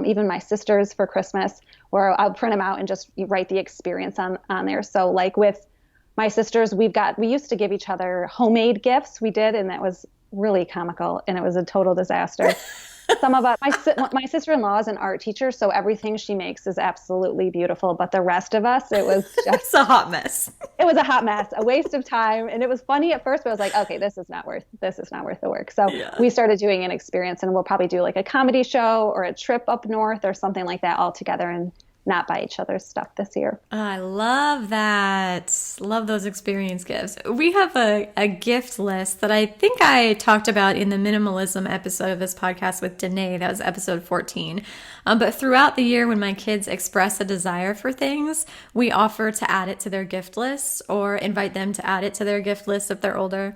S5: even my sisters for Christmas, where I'll print them out and just write the experience on there. So like with my sisters, we used to give each other homemade gifts. We did, and that was really comical, and it was a total disaster. Some of us, my sister-in-law is an art teacher, so everything she makes is absolutely beautiful. But the rest of us, it was just
S6: it's a hot mess.
S5: It was a hot mess, a waste of time, and it was funny at first. But I was like, okay, this is not worth the work. So we started doing an experience, and we'll probably do like a comedy show or a trip up north or something like that all together, and not buy each other's stuff this year.
S6: I love that. Love those experience gifts. We have a gift list that I think I talked about in the minimalism episode of this podcast with Danae. That was episode 14. But throughout the year, when my kids express a desire for things, we offer to add it to their gift list or invite them to add it to their gift list if they're older.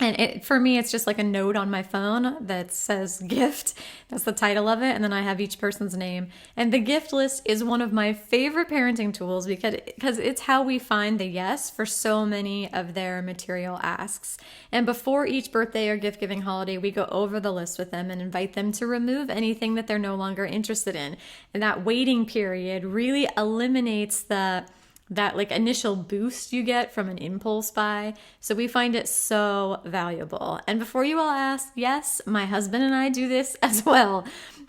S6: And for me, it's just like a note on my phone that says gift. That's the title of it. And then I have each person's name. And the gift list is one of my favorite parenting tools because it's how we find the yes for so many of their material asks. And before each birthday or gift giving holiday, we go over the list with them and invite them to remove anything that they're no longer interested in. And that waiting period really eliminates that like initial boost you get from an impulse buy. So we find it so valuable. And before you all ask, yes, my husband and I do this as well.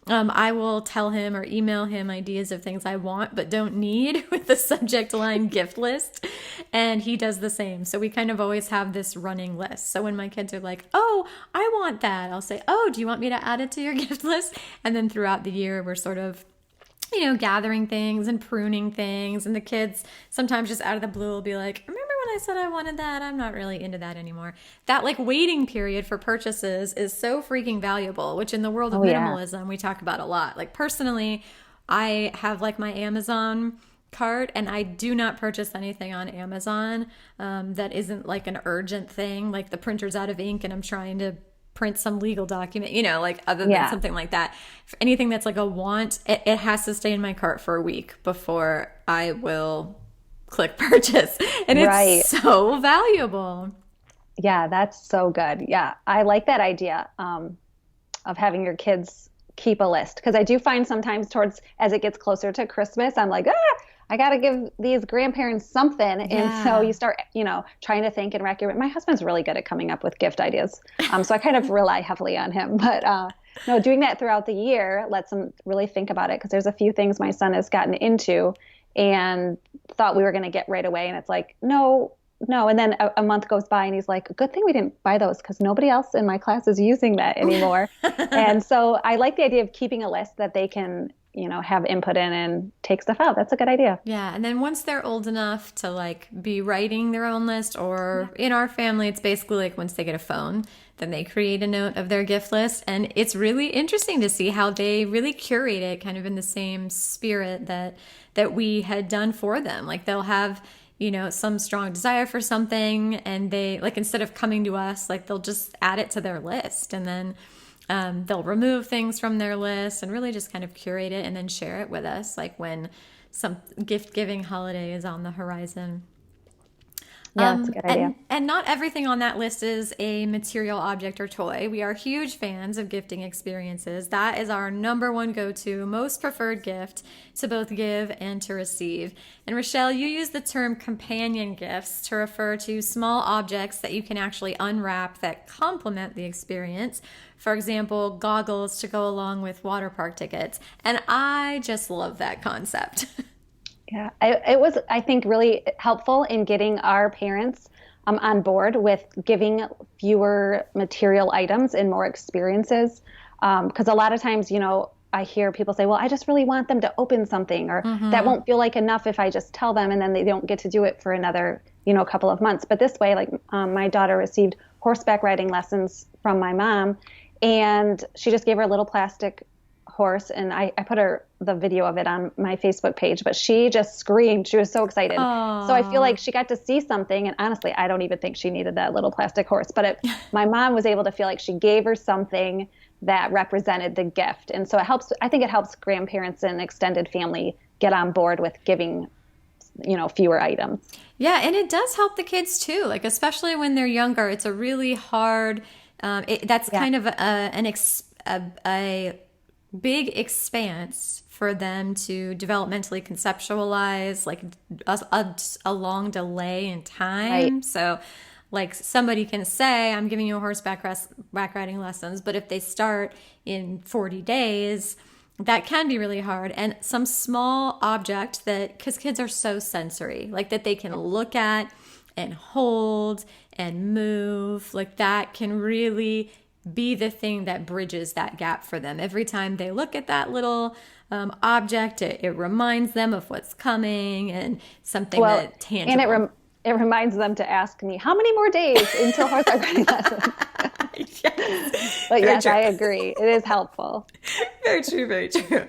S6: I will tell him or email him ideas of things I want but don't need with the subject line gift list. And he does the same. So we kind of always have this running list. So when my kids are like, oh, I want that, I'll say, oh, do you want me to add it to your gift list? And then throughout the year, we're sort of gathering things and pruning things. And the kids sometimes just out of the blue will be like, remember when I said I wanted that? I'm not really into that anymore. That like waiting period for purchases is so freaking valuable, which in the world of minimalism, we talk about a lot. Like personally, I have like my Amazon cart, and I do not purchase anything on Amazon that isn't like an urgent thing, like the printer's out of ink and I'm trying to print some legal document, like other than something like that. For anything that's like a want, it has to stay in my cart for a week before I will click purchase. And it's so valuable.
S5: Yeah, that's so good. Yeah, I like that idea of having your kids keep a list, because I do find sometimes as it gets closer to Christmas, I'm like, I got to give these grandparents something. And so you start, trying to think and rack your, my husband's really good at coming up with gift ideas. So I kind of rely heavily on him, but doing that throughout the year lets them really think about it. Cause there's a few things my son has gotten into and thought we were going to get right away. And it's like, no. And then a month goes by and he's like, good thing we didn't buy those because nobody else in my class is using that anymore. And so I like the idea of keeping a list that they can, have input in and take stuff out. That's a good idea.
S6: Yeah. And then once they're old enough to like be writing their own list, or in our family, it's basically like once they get a phone, then they create a note of their gift list. And it's really interesting to see how they really curate it kind of in the same spirit that we had done for them. Like they'll have, some strong desire for something, and they like, instead of coming to us, like they'll just add it to their list, and then they'll remove things from their list and really just kind of curate it and then share it with us, like when some gift-giving holiday is on the horizon.
S5: Yeah, that's a good idea.
S6: And not everything on that list is a material object or toy. We are huge fans of gifting experiences. That is our number one go-to, most preferred gift to both give and to receive. And Rachelle, you use the term companion gifts to refer to small objects that you can actually unwrap that complement the experience. For example, goggles to go along with water park tickets. And I just love that concept.
S5: Yeah, it was, I think, really helpful in getting our parents on board with giving fewer material items and more experiences. Because a lot of times, I hear people say, well, I just really want them to open something, or that won't feel like enough if I just tell them, and then they don't get to do it for another, couple of months. But this way, like my daughter received horseback riding lessons from my mom, and she just gave her a little plastic horse, and I put the video of it on my Facebook page, but she just screamed. She was so excited.
S6: Aww.
S5: So I feel like she got to see something, and honestly, I don't even think she needed that little plastic horse, but my mom was able to feel like she gave her something that represented the gift. And so I think it helps grandparents and extended family get on board with giving, fewer items.
S6: Yeah, and it does help the kids too, like especially when they're younger. It's a really hard, that's kind of a big expanse for them to developmentally conceptualize, like a long delay in time.
S5: Right.
S6: So like somebody can say, I'm giving you a horseback riding lessons, but if they start in 40 days, that can be really hard. And some small object because kids are so sensory, like that they can look at and hold and move, like that can really be the thing that bridges that gap for them. Every time they look at that little object, it reminds them of what's coming and something that tangible.
S5: And it reminds them to ask me, how many more days until horseback riding lessons?
S6: Yes.
S5: But yes,
S6: true.
S5: I agree. It is helpful.
S6: Very true, very true.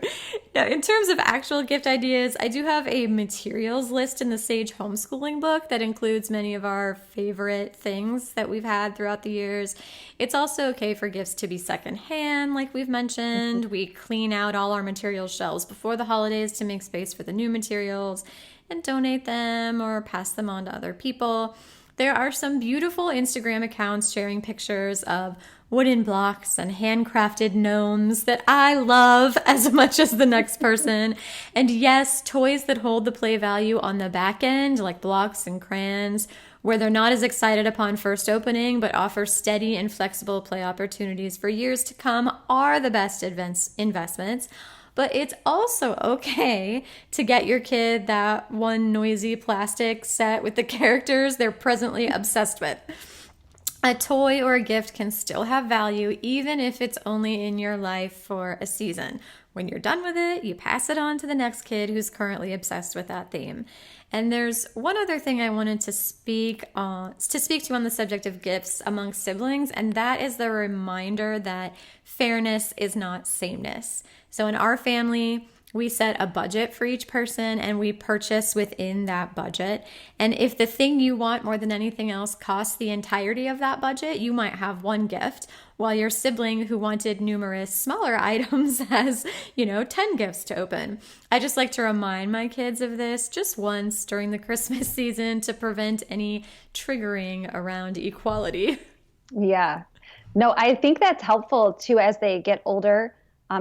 S6: Now, in terms of actual gift ideas, I do have a materials list in the Sage homeschooling book that includes many of our favorite things that we've had throughout the years. It's also okay for gifts to be secondhand, like we've mentioned. We clean out all our materials shelves before the holidays to make space for the new materials and donate them or pass them on to other people. There are some beautiful Instagram accounts sharing pictures of wooden blocks and handcrafted gnomes that I love as much as the next person. And yes, toys that hold the play value on the back end, like blocks and crayons, where they're not as excited upon first opening, but offer steady and flexible play opportunities for years to come, are the best investments. But it's also okay to get your kid that one noisy plastic set with the characters they're presently obsessed with. A toy or a gift can still have value even if it's only in your life for a season. When you're done with it, you pass it on to the next kid who's currently obsessed with that theme. And there's one other thing I wanted to speak to on the subject of gifts among siblings, and that is the reminder that fairness is not sameness. So in our family, we set a budget for each person and we purchase within that budget. And if the thing you want more than anything else costs the entirety of that budget, you might have one gift, while your sibling who wanted numerous smaller items has, 10 gifts to open. I just like to remind my kids of this just once during the Christmas season to prevent any triggering around equality.
S5: Yeah. No, I think that's helpful too as they get older.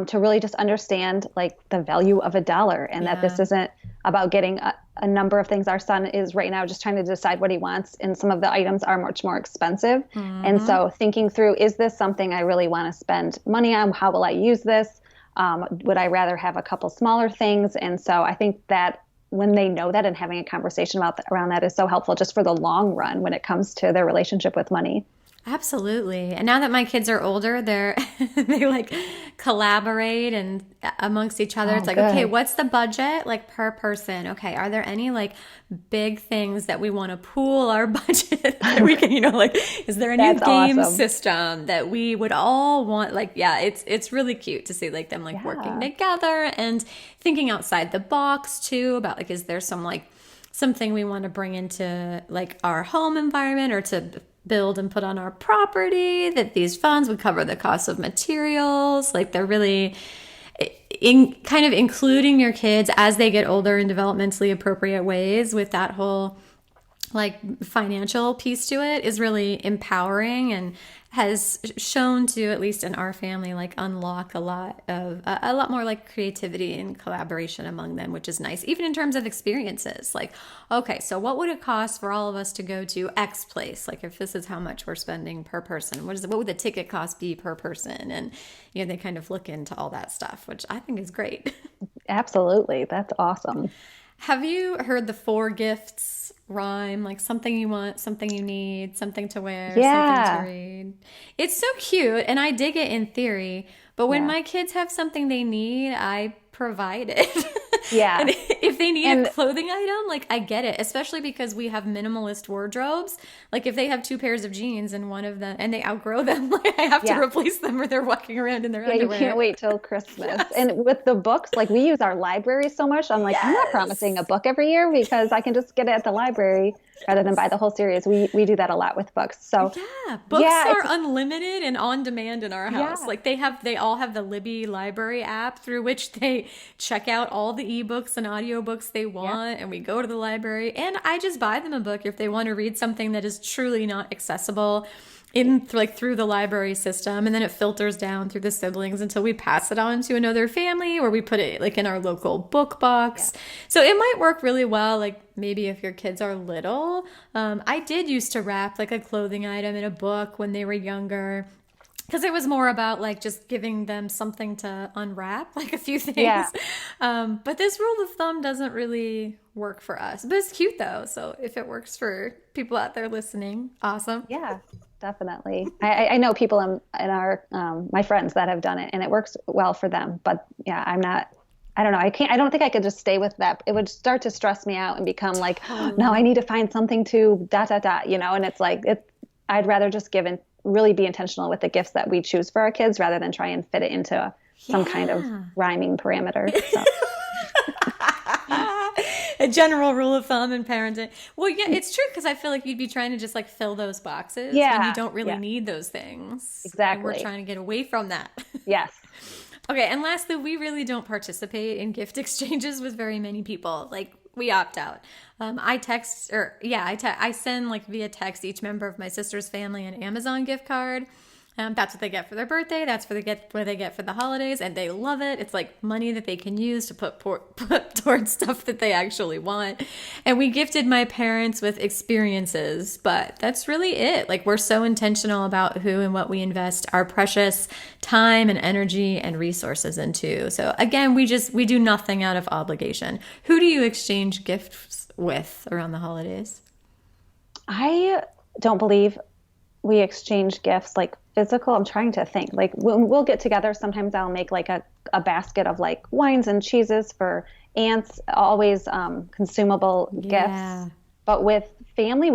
S5: To really just understand like the value of $1 and that this isn't about getting a number of things. Our son is right now just trying to decide what he wants, and some of the items are much more expensive. Mm-hmm. And so thinking through, is this something I really want to spend money on? How will I use this? Would I rather have a couple smaller things? And so I think that when they know that and having a conversation around that is so helpful just for the long run when it comes to their relationship with money.
S6: Absolutely. And now that my kids are older, they like collaborate and amongst each other. It's like, good. Okay, what's the budget like per person? Okay, are there any like big things that we want to pool our budget that we can, is there a new game system that we would all want? Like, yeah, it's really cute to see like them like working together and thinking outside the box too about like, is there something we want to bring into like our home environment or to build and put on our property, that these funds would cover the cost of materials. Like they're really kind of including your kids as they get older in developmentally appropriate ways with that whole like financial piece to it is really empowering and has shown to, at least in our family, like unlock a lot more like creativity and collaboration among them, which is nice, even in terms of experiences. Like, okay, so what would it cost for all of us to go to X place? Like if this is how much we're spending per person, what would the ticket cost be per person? And they kind of look into all that stuff, which I think is great.
S5: Absolutely. That's awesome.
S6: Have you heard the 4 gifts rhyme? Like something you want, something you need, something to wear, something to read. It's so cute, and I dig it in theory. But when my kids have something they need, I provide it.
S5: Yeah.
S6: And if they need a clothing item, like I get it, especially because we have minimalist wardrobes. Like if they have 2 pairs of jeans and one of them, and they outgrow them, like I have to replace them or they're walking around in their underwear.
S5: You can't wait till Christmas. And with the books, like we use our library so much. I'm like, I'm not promising a book every year because I can just get it at the library rather than buy the whole series. We do that a lot with books. So
S6: books are unlimited and on demand in our house. Like they all have the Libby library app through which they check out all the ebooks and audiobooks they want, and we go to the library, and I just buy them a book if they want to read something that is truly not accessible through the library system, and then it filters down through the siblings until we pass it on to another family, or we put it like in our local book box. So it might work really well, like maybe if your kids are little. I did used to wrap like a clothing item in a book when they were younger, because it was more about like just giving them something to unwrap, like a few things. But this rule of thumb doesn't really work for us. But it's cute though. So if it works for people out there listening, awesome.
S5: Yeah, definitely. I know people in our my friends that have done it, and it works well for them. But yeah, I don't know. I don't think I could just stay with that. It would start to stress me out and become like, no, I need to find something to ... And it's like, I'd rather just give and really be intentional with the gifts that we choose for our kids rather than try and fit it into some kind of rhyming parameter. So.
S6: A general rule of thumb in parenting. Well, yeah, it's true, because I feel like you'd be trying to just like fill those boxes when you don't really need those things.
S5: Exactly.
S6: And we're trying to get away from that.
S5: Yes.
S6: Okay, and lastly, we really don't participate in gift exchanges with very many people. Like, we opt out. I send like via text each member of my sister's family an Amazon gift card. That's what they get for their birthday. That's what they get for the holidays, and they love it. It's like money that they can use to put towards stuff that they actually want. And we gifted my parents with experiences, but that's really it. Like, we're so intentional about who and what we invest our precious time and energy and resources into. So again, we do nothing out of obligation. Who do you exchange gifts with around the holidays?
S5: I don't believe we exchange gifts like physical. I'm trying to think. Like when we'll get together, sometimes I'll make like a basket of like wines and cheeses for aunts, always consumable gifts. But with family,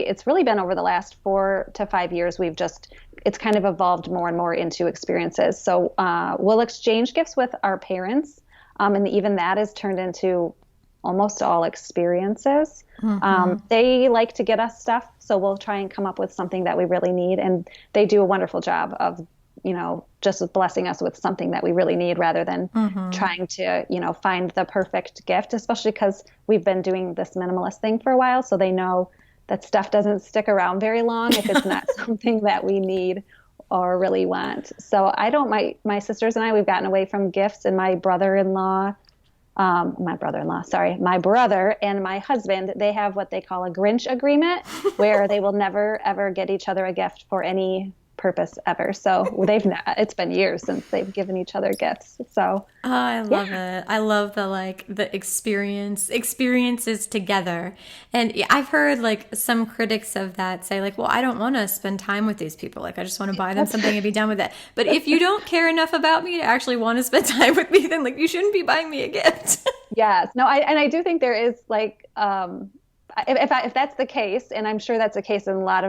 S5: it's really been over the last 4 to 5 years. It's kind of evolved more and more into experiences. So we'll exchange gifts with our parents. And even that is turned into almost all experiences. They like to get us stuff, so we'll try and come up with something that we really need, and they do a wonderful job of, just blessing us with something that we really need rather than trying to, find the perfect gift, especially because we've been doing this minimalist thing for a while, so they know that stuff doesn't stick around very long if it's not something that we need or really want. So my sisters and I, we've gotten away from gifts, and my brother and my husband, they have what they call a Grinch agreement where they will never, ever get each other a gift for any purpose ever. So it's been years since they've given each other gifts. So
S6: I love it. I love the experiences together. And I've heard like some critics of that say like, well, I don't want to spend time with these people. Like, I just want to buy them something and be done with it. But if you don't care enough about me to actually want to spend time with me, then like you shouldn't be buying me a gift.
S5: Yes. No, I do think there is like, if that's the case, and I'm sure that's the case in a lot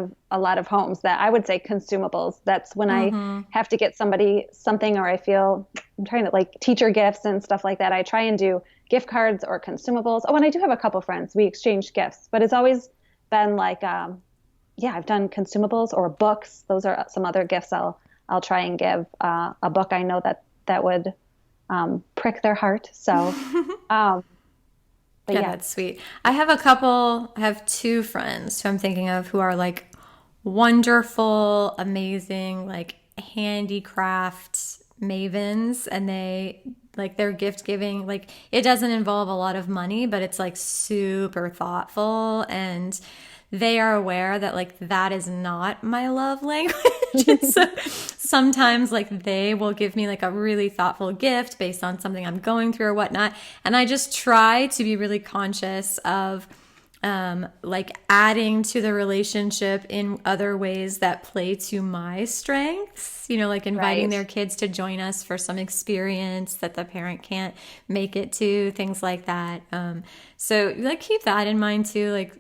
S5: of homes, that I would say consumables. That's when I have to get somebody something, or I feel I'm trying to like teacher gifts and stuff like that. I try and do gift cards or consumables. Oh, and I do have a couple friends. We exchange gifts, but it's always been like, I've done consumables or books. Those are some other gifts I'll try and give. A book I know that would prick their heart. So.
S6: Yeah, that's sweet. I have 2 friends who I'm thinking of who are like wonderful, amazing, like handicraft mavens, and they like their gift giving, like it doesn't involve a lot of money, but it's like super thoughtful, and they are aware that like that is not my love language. So sometimes like they will give me like a really thoughtful gift based on something I'm going through or whatnot. And I just try to be really conscious of like adding to the relationship in other ways that play to my strengths, like inviting their kids to join us for some experience that the parent can't make it to, things like that. So like keep that in mind too, like,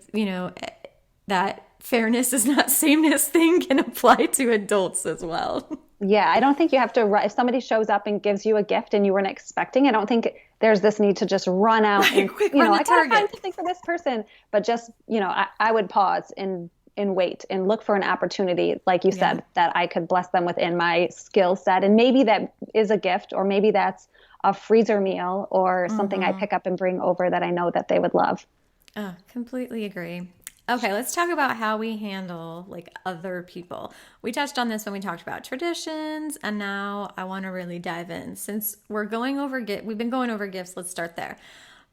S6: that fairness is not sameness thing can apply to adults as well.
S5: Yeah, I don't think you have to, if somebody shows up and gives you a gift and you weren't expecting, I don't think there's this need to just run out and, I gotta find something for this person. But just, I would pause and wait and look for an opportunity, like you said, that I could bless them within my skill set. And maybe that is a gift, or maybe that's a freezer meal or something I pick up and bring over that I know that they would love.
S6: Oh, completely agree. Okay, let's talk about how we handle like other people. We touched on this when we talked about traditions, and now I want to really dive in. Since we've been going over gifts, let's start there.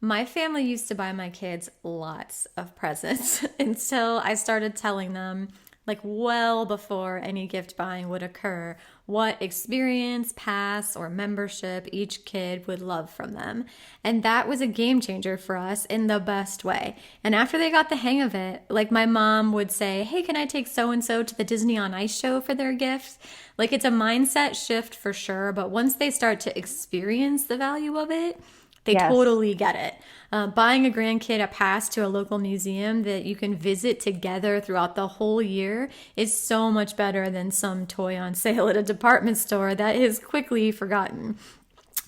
S6: My family used to buy my kids lots of presents until I started telling them, like well before any gift buying would occur, what experience, pass, or membership each kid would love from them. And that was a game changer for us in the best way. And after they got the hang of it, like my mom would say, hey, can I take so-and-so to the Disney on Ice show for their gift? Like it's a mindset shift for sure. But once they start to experience the value of it, they totally get it. Buying a grandkid a pass to a local museum that you can visit together throughout the whole year is so much better than some toy on sale at a department store that is quickly forgotten.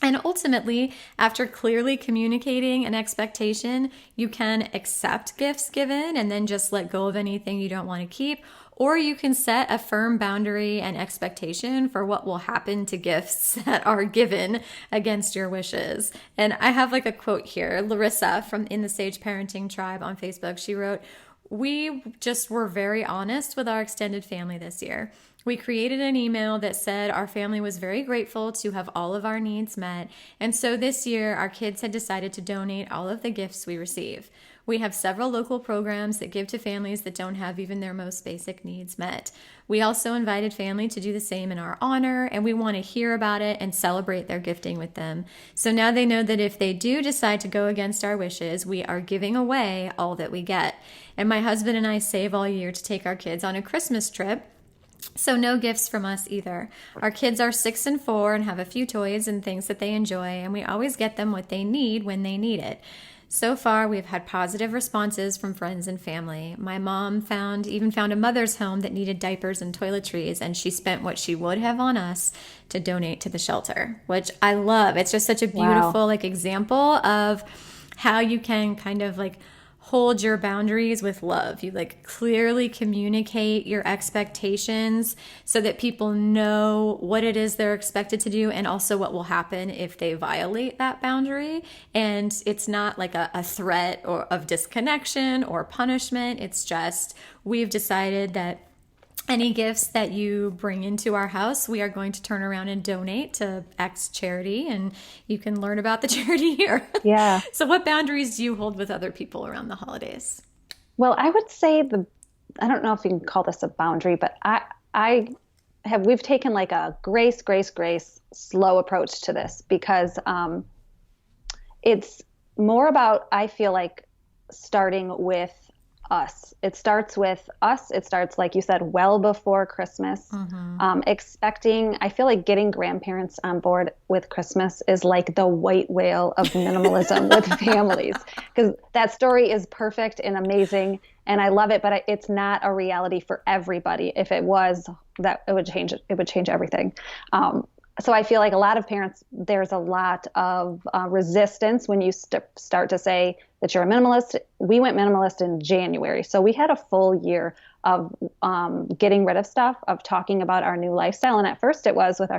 S6: And ultimately, after clearly communicating an expectation, you can accept gifts given and then just let go of anything you don't want to keep. Or you can set a firm boundary and expectation for what will happen to gifts that are given against your wishes. And I have like a quote here. Larissa from In the Sage Parenting Tribe on Facebook, she wrote, we just were very honest with our extended family this year. We created an email that said our family was very grateful to have all of our needs met. And so this year, our kids had decided to donate all of the gifts we receive. We have several local programs that give to families that don't have even their most basic needs met. We also invited family to do the same in our honor, and we want to hear about it and celebrate their gifting with them. So now they know that if they do decide to go against our wishes, we are giving away all that we get. And my husband and I save all year to take our kids on a Christmas trip. So no gifts from us either. Our kids are 6 and 4 and have a few toys and things that they enjoy, and we always get them what they need when they need it. So far, we've had positive responses from friends and family. My mom found a mother's home that needed diapers and toiletries, and she spent what she would have on us to donate to the shelter, which I love. It's just such a beautiful example of how you can kind of hold your boundaries with love. You clearly communicate your expectations so that people know what it is they're expected to do and also what will happen if they violate that boundary. And it's not like a threat or of disconnection or punishment. It's just, we've decided that any gifts that you bring into our house, we are going to turn around and donate to X charity, and you can learn about the charity here.
S5: Yeah.
S6: So what boundaries do you hold with other people around the holidays?
S5: Well, I would say I don't know if you can call this a boundary, but we've taken a grace, slow approach to this because it's more about, I feel like, starting with us. It starts with us. It starts, like you said, well before Christmas. Mm-hmm. I feel like getting grandparents on board with Christmas is like the white whale of minimalism with families, because that story is perfect and amazing and I love it, but it's not a reality for everybody. If it was, that it would change it. It would change everything. So I feel like a lot of parents, there's a lot of resistance when you start to say that you're a minimalist. We went minimalist in January. So we had a full year of getting rid of stuff, of talking about our new lifestyle. And at first it was with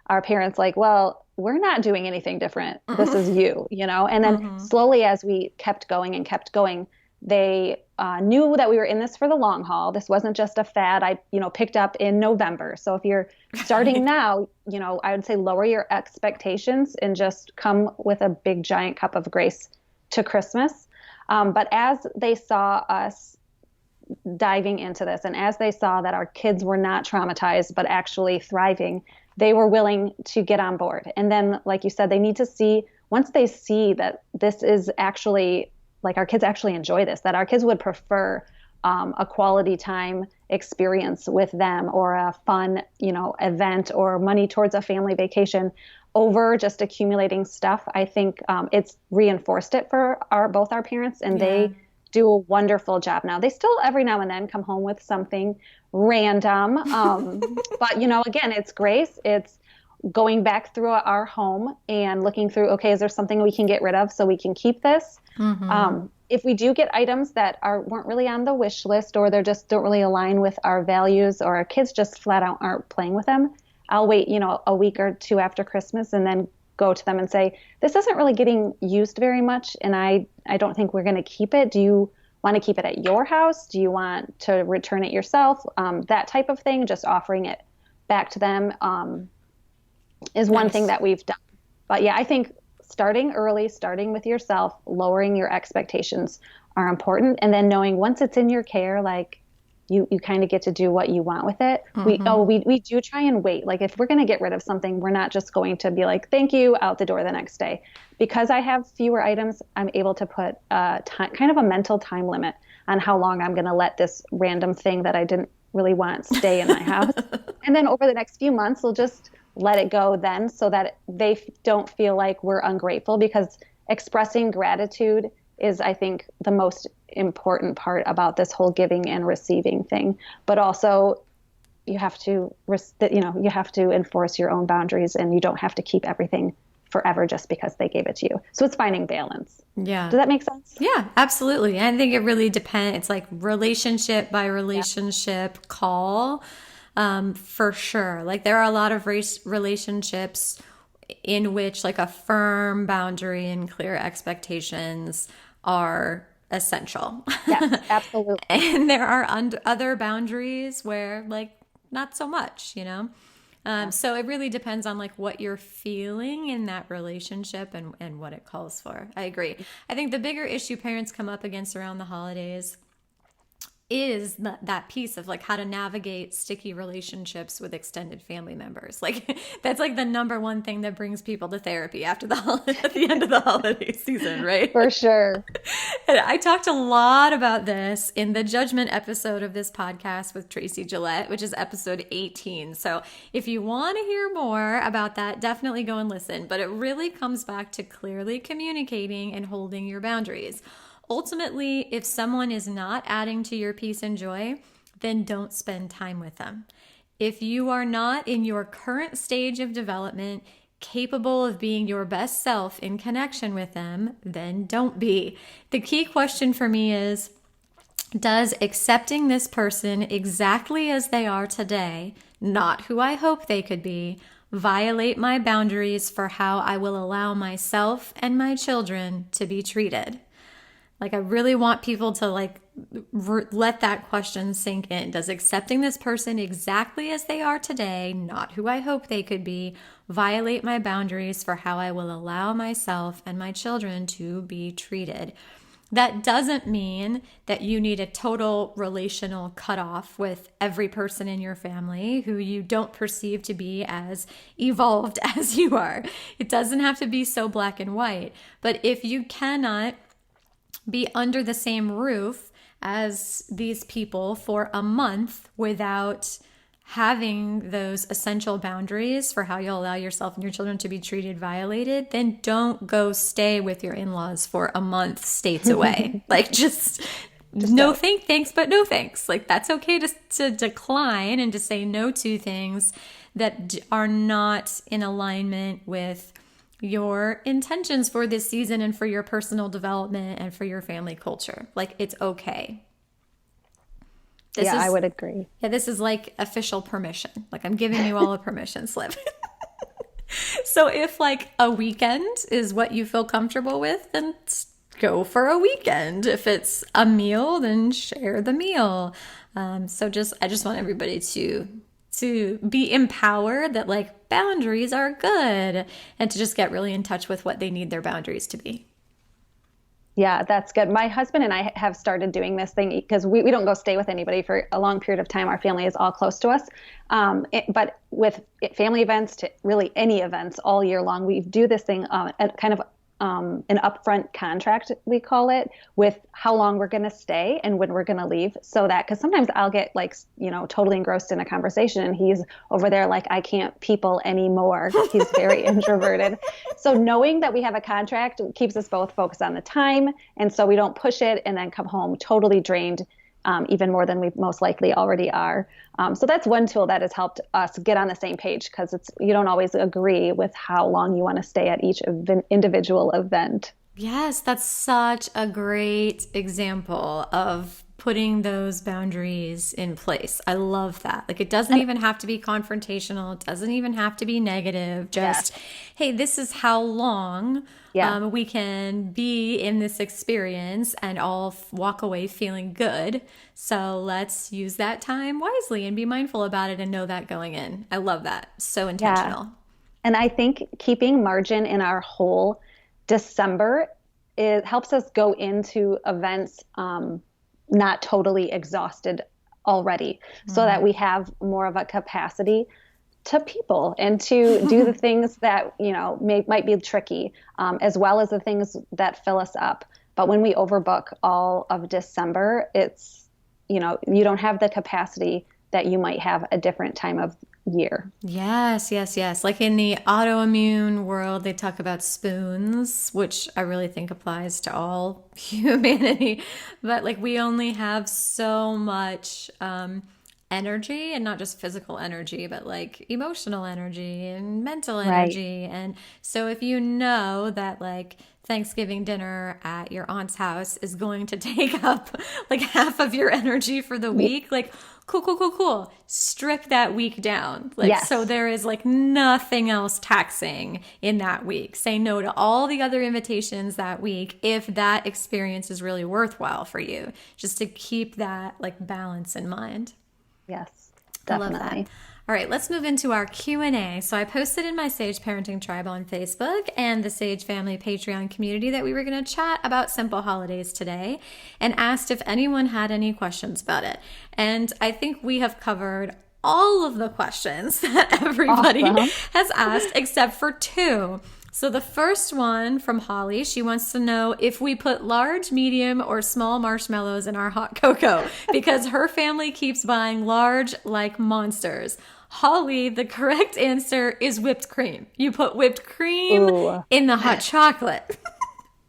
S5: our parents well, we're not doing anything different. This is you, And then slowly as we kept going, they knew that we were in this for the long haul. This wasn't just a fad I picked up in November. So if you're starting now, I would say lower your expectations and just come with a big giant cup of grace to Christmas. But as they saw us, diving into this. And as they saw that our kids were not traumatized, but actually thriving, they were willing to get on board. And then, like you said, they need to see, once they see that this is actually, like our kids actually enjoy this, that our kids would prefer a quality time experience with them or a fun, event or money towards a family vacation over just accumulating stuff. I think it's reinforced it for both our parents, and they do a wonderful job now. They still every now and then come home with something random. But, again, it's grace. It's going back through our home and looking through, okay, is there something we can get rid of so we can keep this? If we do get items that weren't really on the wish list, or they just don't really align with our values, or our kids just flat out aren't playing with them, I'll wait, a week or two after Christmas and then go to them and say, this isn't really getting used very much, and I don't think we're going to keep it. Do you want to keep it at your house? Do you want to return it yourself? That type of thing, just offering it back to them is one thing that we've done. But yeah, I think starting early, starting with yourself, lowering your expectations are important. And then knowing once it's in your care, like you kind of get to do what you want with it. We do try and wait. Like if we're going to get rid of something, we're not just going to be like, thank you, out the door the next day. Because I have fewer items, I'm able to put kind of a mental time limit on how long I'm going to let this random thing that I didn't really want stay in my house. And then over the next few months, we'll just let it go then, so that they don't feel like we're ungrateful, because expressing gratitude is, I think, the most important part about this whole giving and receiving thing. But also you have to enforce your own boundaries, and you don't have to keep everything forever just because they gave it to you. So it's finding balance.
S6: Yeah.
S5: Does that make sense?
S6: Yeah, absolutely. I think it really depends. It's like relationship by relationship call. For sure. Like there are a lot of relationships in which like a firm boundary and clear expectations are essential.
S5: Yes, absolutely.
S6: And there are other boundaries where like not so much, So it really depends on like what you're feeling in that relationship and what it calls for. I agree. I think the bigger issue parents come up against around the holidays is that piece of like how to navigate sticky relationships with extended family members. Like that's like the number one thing that brings people to therapy after at the end of the holiday season, right?
S5: For sure.
S6: And I talked a lot about this in the judgment episode of this podcast with Tracy Gillette, which is episode 18. So if you want to hear more about that, definitely go and listen. But it really comes back to clearly communicating and holding your boundaries. Ultimately, if someone is not adding to your peace and joy, then don't spend time with them. If you are not in your current stage of development capable of being your best self in connection with them, then don't be. The key question for me is, does accepting this person exactly as they are today, not who I hope they could be, violate my boundaries for how I will allow myself and my children to be treated? Like, I really want people to let that question sink in. Does accepting this person exactly as they are today, not who I hope they could be, violate my boundaries for how I will allow myself and my children to be treated? That doesn't mean that you need a total relational cutoff with every person in your family who you don't perceive to be as evolved as you are. It doesn't have to be so black and white. But if you cannot be under the same roof as these people for a month without having those essential boundaries for how you'll allow yourself and your children to be treated violated, then don't go stay with your in-laws for a month states away. Just no thanks, but no thanks. Like, that's okay to decline and to say no to things that are not in alignment with your intentions for this season and for your personal development and for your family culture. Like, it's okay.
S5: I would agree.
S6: Yeah, this is like official permission. Like, I'm giving you all a permission slip. So if like a weekend is what you feel comfortable with, then go for a weekend. If it's a meal, then share the meal. I just want everybody to be empowered that like boundaries are good, and to just get really in touch with what they need their boundaries to be.
S5: Yeah, that's good. My husband and I have started doing this thing because we don't go stay with anybody for a long period of time. Our family is all close to us. But with family events to really any events all year long, we do this thing at kind of an upfront contract, we call it, with how long we're going to stay and when we're going to leave. So that, because sometimes I'll get like, totally engrossed in a conversation and he's over there like, I can't people anymore. He's very introverted. So knowing that we have a contract keeps us both focused on the time. And so we don't push it and then come home totally drained, even more than we most likely already are. So that's one tool that has helped us get on the same page, because you don't always agree with how long you want to stay at each individual event.
S6: Yes, that's such a great example of putting those boundaries in place. I love that. Like, it doesn't even have to be confrontational. It doesn't even have to be negative. Just, hey, this is how long we can be in this experience and all walk away feeling good. So let's use that time wisely and be mindful about it and know that going in. I love that. So intentional.
S5: Yeah. And I think keeping margin in our whole December, it helps us go into events not totally exhausted already, so that we have more of a capacity to people and to do the things that might be tricky, as well as the things that fill us up. But when we overbook all of December, it's you don't have the capacity that you might have a different time of year.
S6: Yes. Like in the autoimmune world, they talk about spoons, which I really think applies to all humanity. But like, we only have so much energy, and not just physical energy, but like emotional energy and mental energy. And so if you know that like Thanksgiving dinner at your aunt's house is going to take up like half of your energy for the week, like cool. Strip that week down. So there is like nothing else taxing in that week. Say no to all the other invitations that week if that experience is really worthwhile for you, just to keep that like balance in mind.
S5: Yes, definitely.
S6: I love that. All right, let's move into our Q&A. So I posted in my Sage Parenting Tribe on Facebook and the Sage Family Patreon community that we were going to chat about simple holidays today, and asked if anyone had any questions about it. And I think we have covered all of the questions that everybody has asked except for two. So the first one from Holly, she wants to know if we put large, medium, or small marshmallows in our hot cocoa, because her family keeps buying large like monsters. Holly, the correct answer is whipped cream. You put whipped cream in the hot chocolate.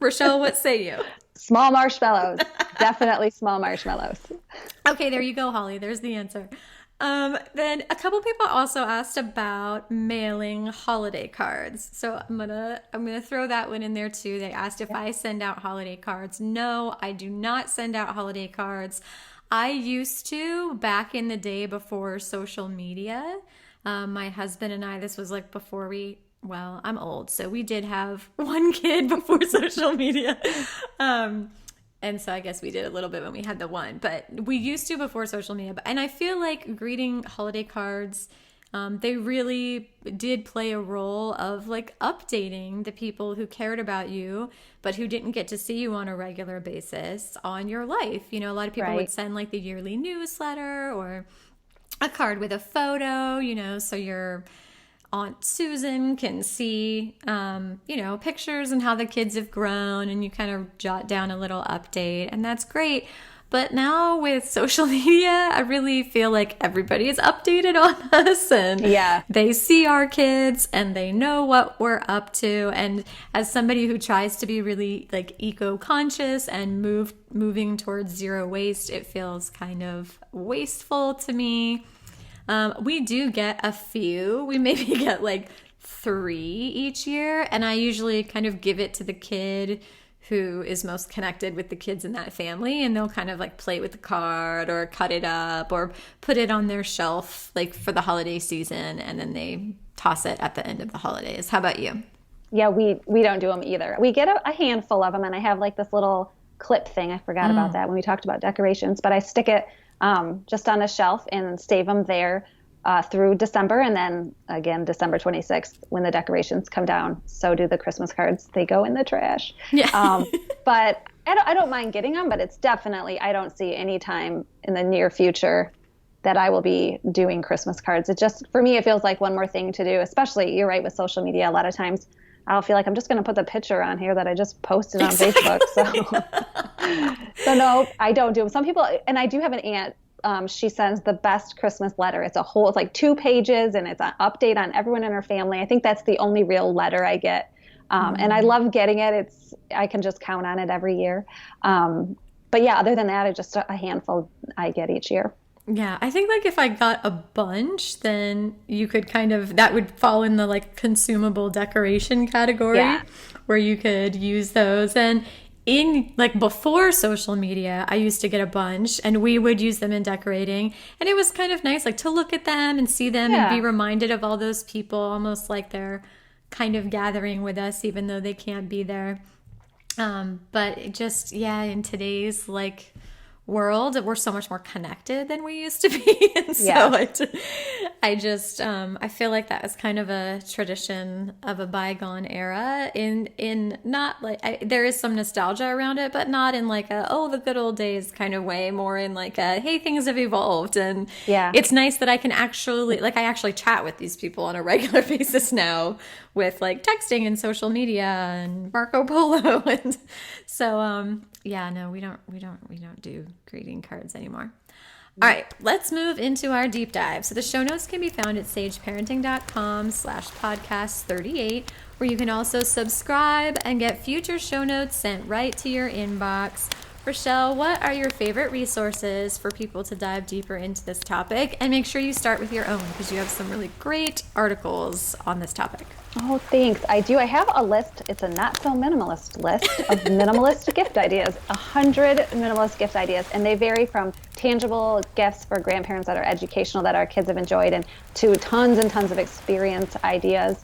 S6: Rachelle, what say you?
S5: Small marshmallows. Definitely small marshmallows.
S6: Okay, there you go, Holly. There's the answer. Then a couple people also asked about mailing holiday cards. So I'm gonna throw that one in there too. They asked if I send out holiday cards. No, I do not send out holiday cards. I used to back in the day before social media. My husband and I, this was like before I'm old, so we did have one kid before social media. And so I guess we did a little bit when we had the one, but we used to before social media. And I feel like greeting holiday cards, they really did play a role of like updating the people who cared about you, but who didn't get to see you on a regular basis on your life. A lot of people would send like the yearly newsletter or a card with a photo, so your Aunt Susan can see, pictures and how the kids have grown, and you kind of jot down a little update, and that's great. But now with social media, I really feel like everybody is updated on us, and they see our kids and they know what we're up to. And as somebody who tries to be really like eco-conscious and moving towards zero waste, it feels kind of wasteful to me. We do get a few. We maybe get like 3 each year, and I usually kind of give it to the kid who is most connected with the kids in that family, and they'll kind of like play with the card or cut it up or put it on their shelf like for the holiday season, and then they toss it at the end of the holidays. How about you?
S5: Yeah, we don't do them either. We get a handful of them, and I have like this little clip thing. I forgot about that when we talked about decorations, but I stick it just on a shelf and save them there through December, and then again December 26th when the decorations come down. So do the Christmas cards. They go in the trash. Yeah. But I don't mind getting them, but it's definitely, I don't see any time in the near future that I will be doing Christmas cards. It just, for me, it feels like one more thing to do, especially, you're right, with social media. A lot of times I'll feel like I'm just going to put the picture on here that I just posted on Facebook. So no, I don't do them. Some people, and I do have an aunt, she sends the best Christmas letter. It's like 2 pages, and it's an update on everyone in her family. I think that's the only real letter I get. And I love getting it. I can just count on it every year. But yeah, other than that, it's just a handful I get each year.
S6: Yeah, I think like if I got a bunch, then you could that would fall in the like consumable decoration category, where you could use those. And in like before social media, I used to get a bunch, and we would use them in decorating, and it was kind of nice like to look at them and see them and be reminded of all those people, almost like they're kind of gathering with us even though they can't be there. But it just, in today's like world, we're so much more connected than we used to be. And so I feel like that was kind of a tradition of a bygone era, in not like, there is some nostalgia around it, but not in like the good old days kind of way, more in like hey, things have evolved. And it's nice that I can actually, like, I actually chat with these people on a regular basis now, with like texting and social media and Marco Polo. And so, no, we don't do greeting cards anymore. All right, let's move into our deep dive. So the show notes can be found at sageparenting.com/podcast38, where you can also subscribe and get future show notes sent right to your inbox. Rachelle, what are your favorite resources for people to dive deeper into this topic? And make sure you start with your own, because you have some really great articles on this topic.
S5: Oh, thanks. I do. I have a list. It's a not so minimalist list of minimalist gift ideas, 100 minimalist gift ideas. And they vary from tangible gifts for grandparents that are educational, that our kids have enjoyed, and to tons and tons of experience ideas.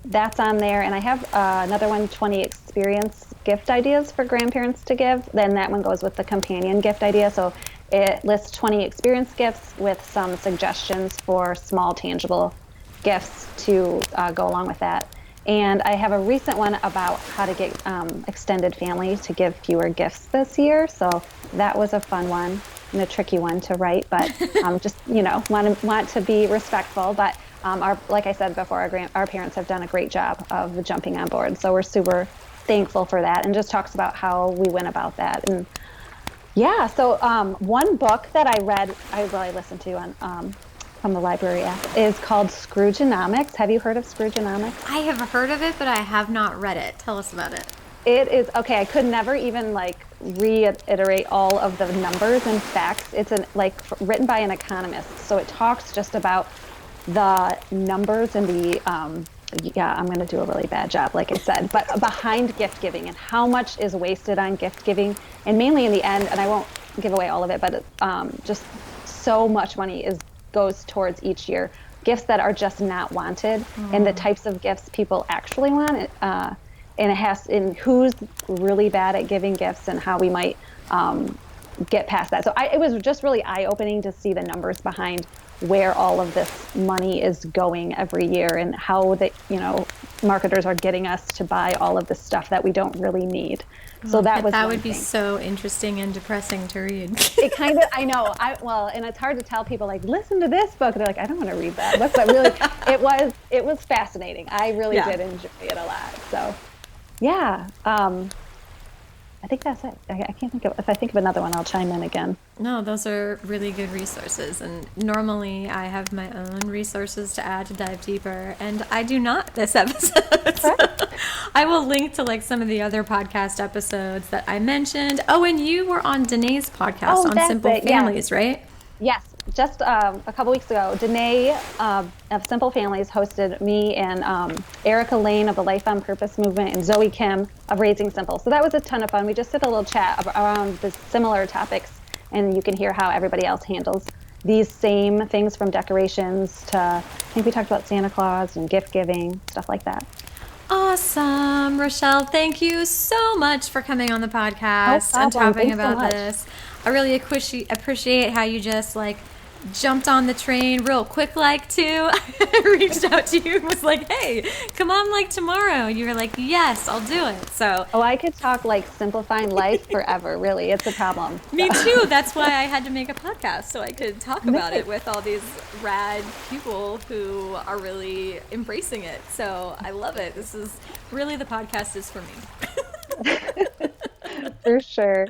S5: That's on there. And I have another one, 20 experience gift ideas for grandparents to give. Then that one goes with the companion gift idea. So it lists 20 experience gifts with some suggestions for small tangible gifts to go along with that. And I have a recent one about how to get extended family to give fewer gifts this year. So that was a fun one and a tricky one to write, but just, want to be respectful. But like I said before, our parents have done a great job of jumping on board. So we're super thankful for that, and just talks about how we went about that. And so one book that I listened to on from the library app is called Scroogenomics. Have you heard of Scroogenomics?
S6: I have heard of it, but I have not read it. Tell us about it.
S5: It is, okay, I could never even reiterate all of the numbers and facts. It's written by an economist. So it talks just about the numbers and the, I'm going to do a really bad job, like I said, but behind gift giving and how much is wasted on gift giving. And mainly in the end, and I won't give away all of it, but just so much money goes towards each year gifts that are just not wanted, and the types of gifts people actually want, and who's really bad at giving gifts, and how we might get past that. So it was just really eye-opening to see the numbers behind where all of this money is going every year, and how marketers are getting us to buy all of this stuff that we don't really need. So that would be so interesting and depressing to read. It kind of, I know. And it's hard to tell people, like, listen to this book. They're like, I don't want to read that book, but really, it was fascinating. I really did enjoy it a lot. So, I think that's it. I can't think of, if I think of another one, I'll chime in again.
S6: No, those are really good resources. And normally I have my own resources to add to dive deeper, and I do not this episode. So I will link to some of the other podcast episodes that I mentioned. Oh, and you were on Danae's podcast on Simple Families, right? Yes. Just a couple weeks ago, Danae of Simple Families hosted me and Erica Lane of the Life on Purpose movement, and Zoe Kim of Raising Simple. So that was a ton of fun. We just did a little chat around the similar topics, and you can hear how everybody else handles these same things, from decorations to, I think we talked about Santa Claus and gift giving, stuff like that. Awesome. Rachelle, thank you so much for coming on the podcast and talking about this. I really appreciate how you just jumped on the train real quick like too. I reached out to you and was like, hey, come on like tomorrow. You were like, yes, I'll do it. So
S5: I could talk like simplifying life forever. Really, it's a problem.
S6: me too. That's why I had to make a podcast so I could talk about it with all these rad people who are really embracing it. So I love it. This is really, the podcast is for me.
S5: For sure.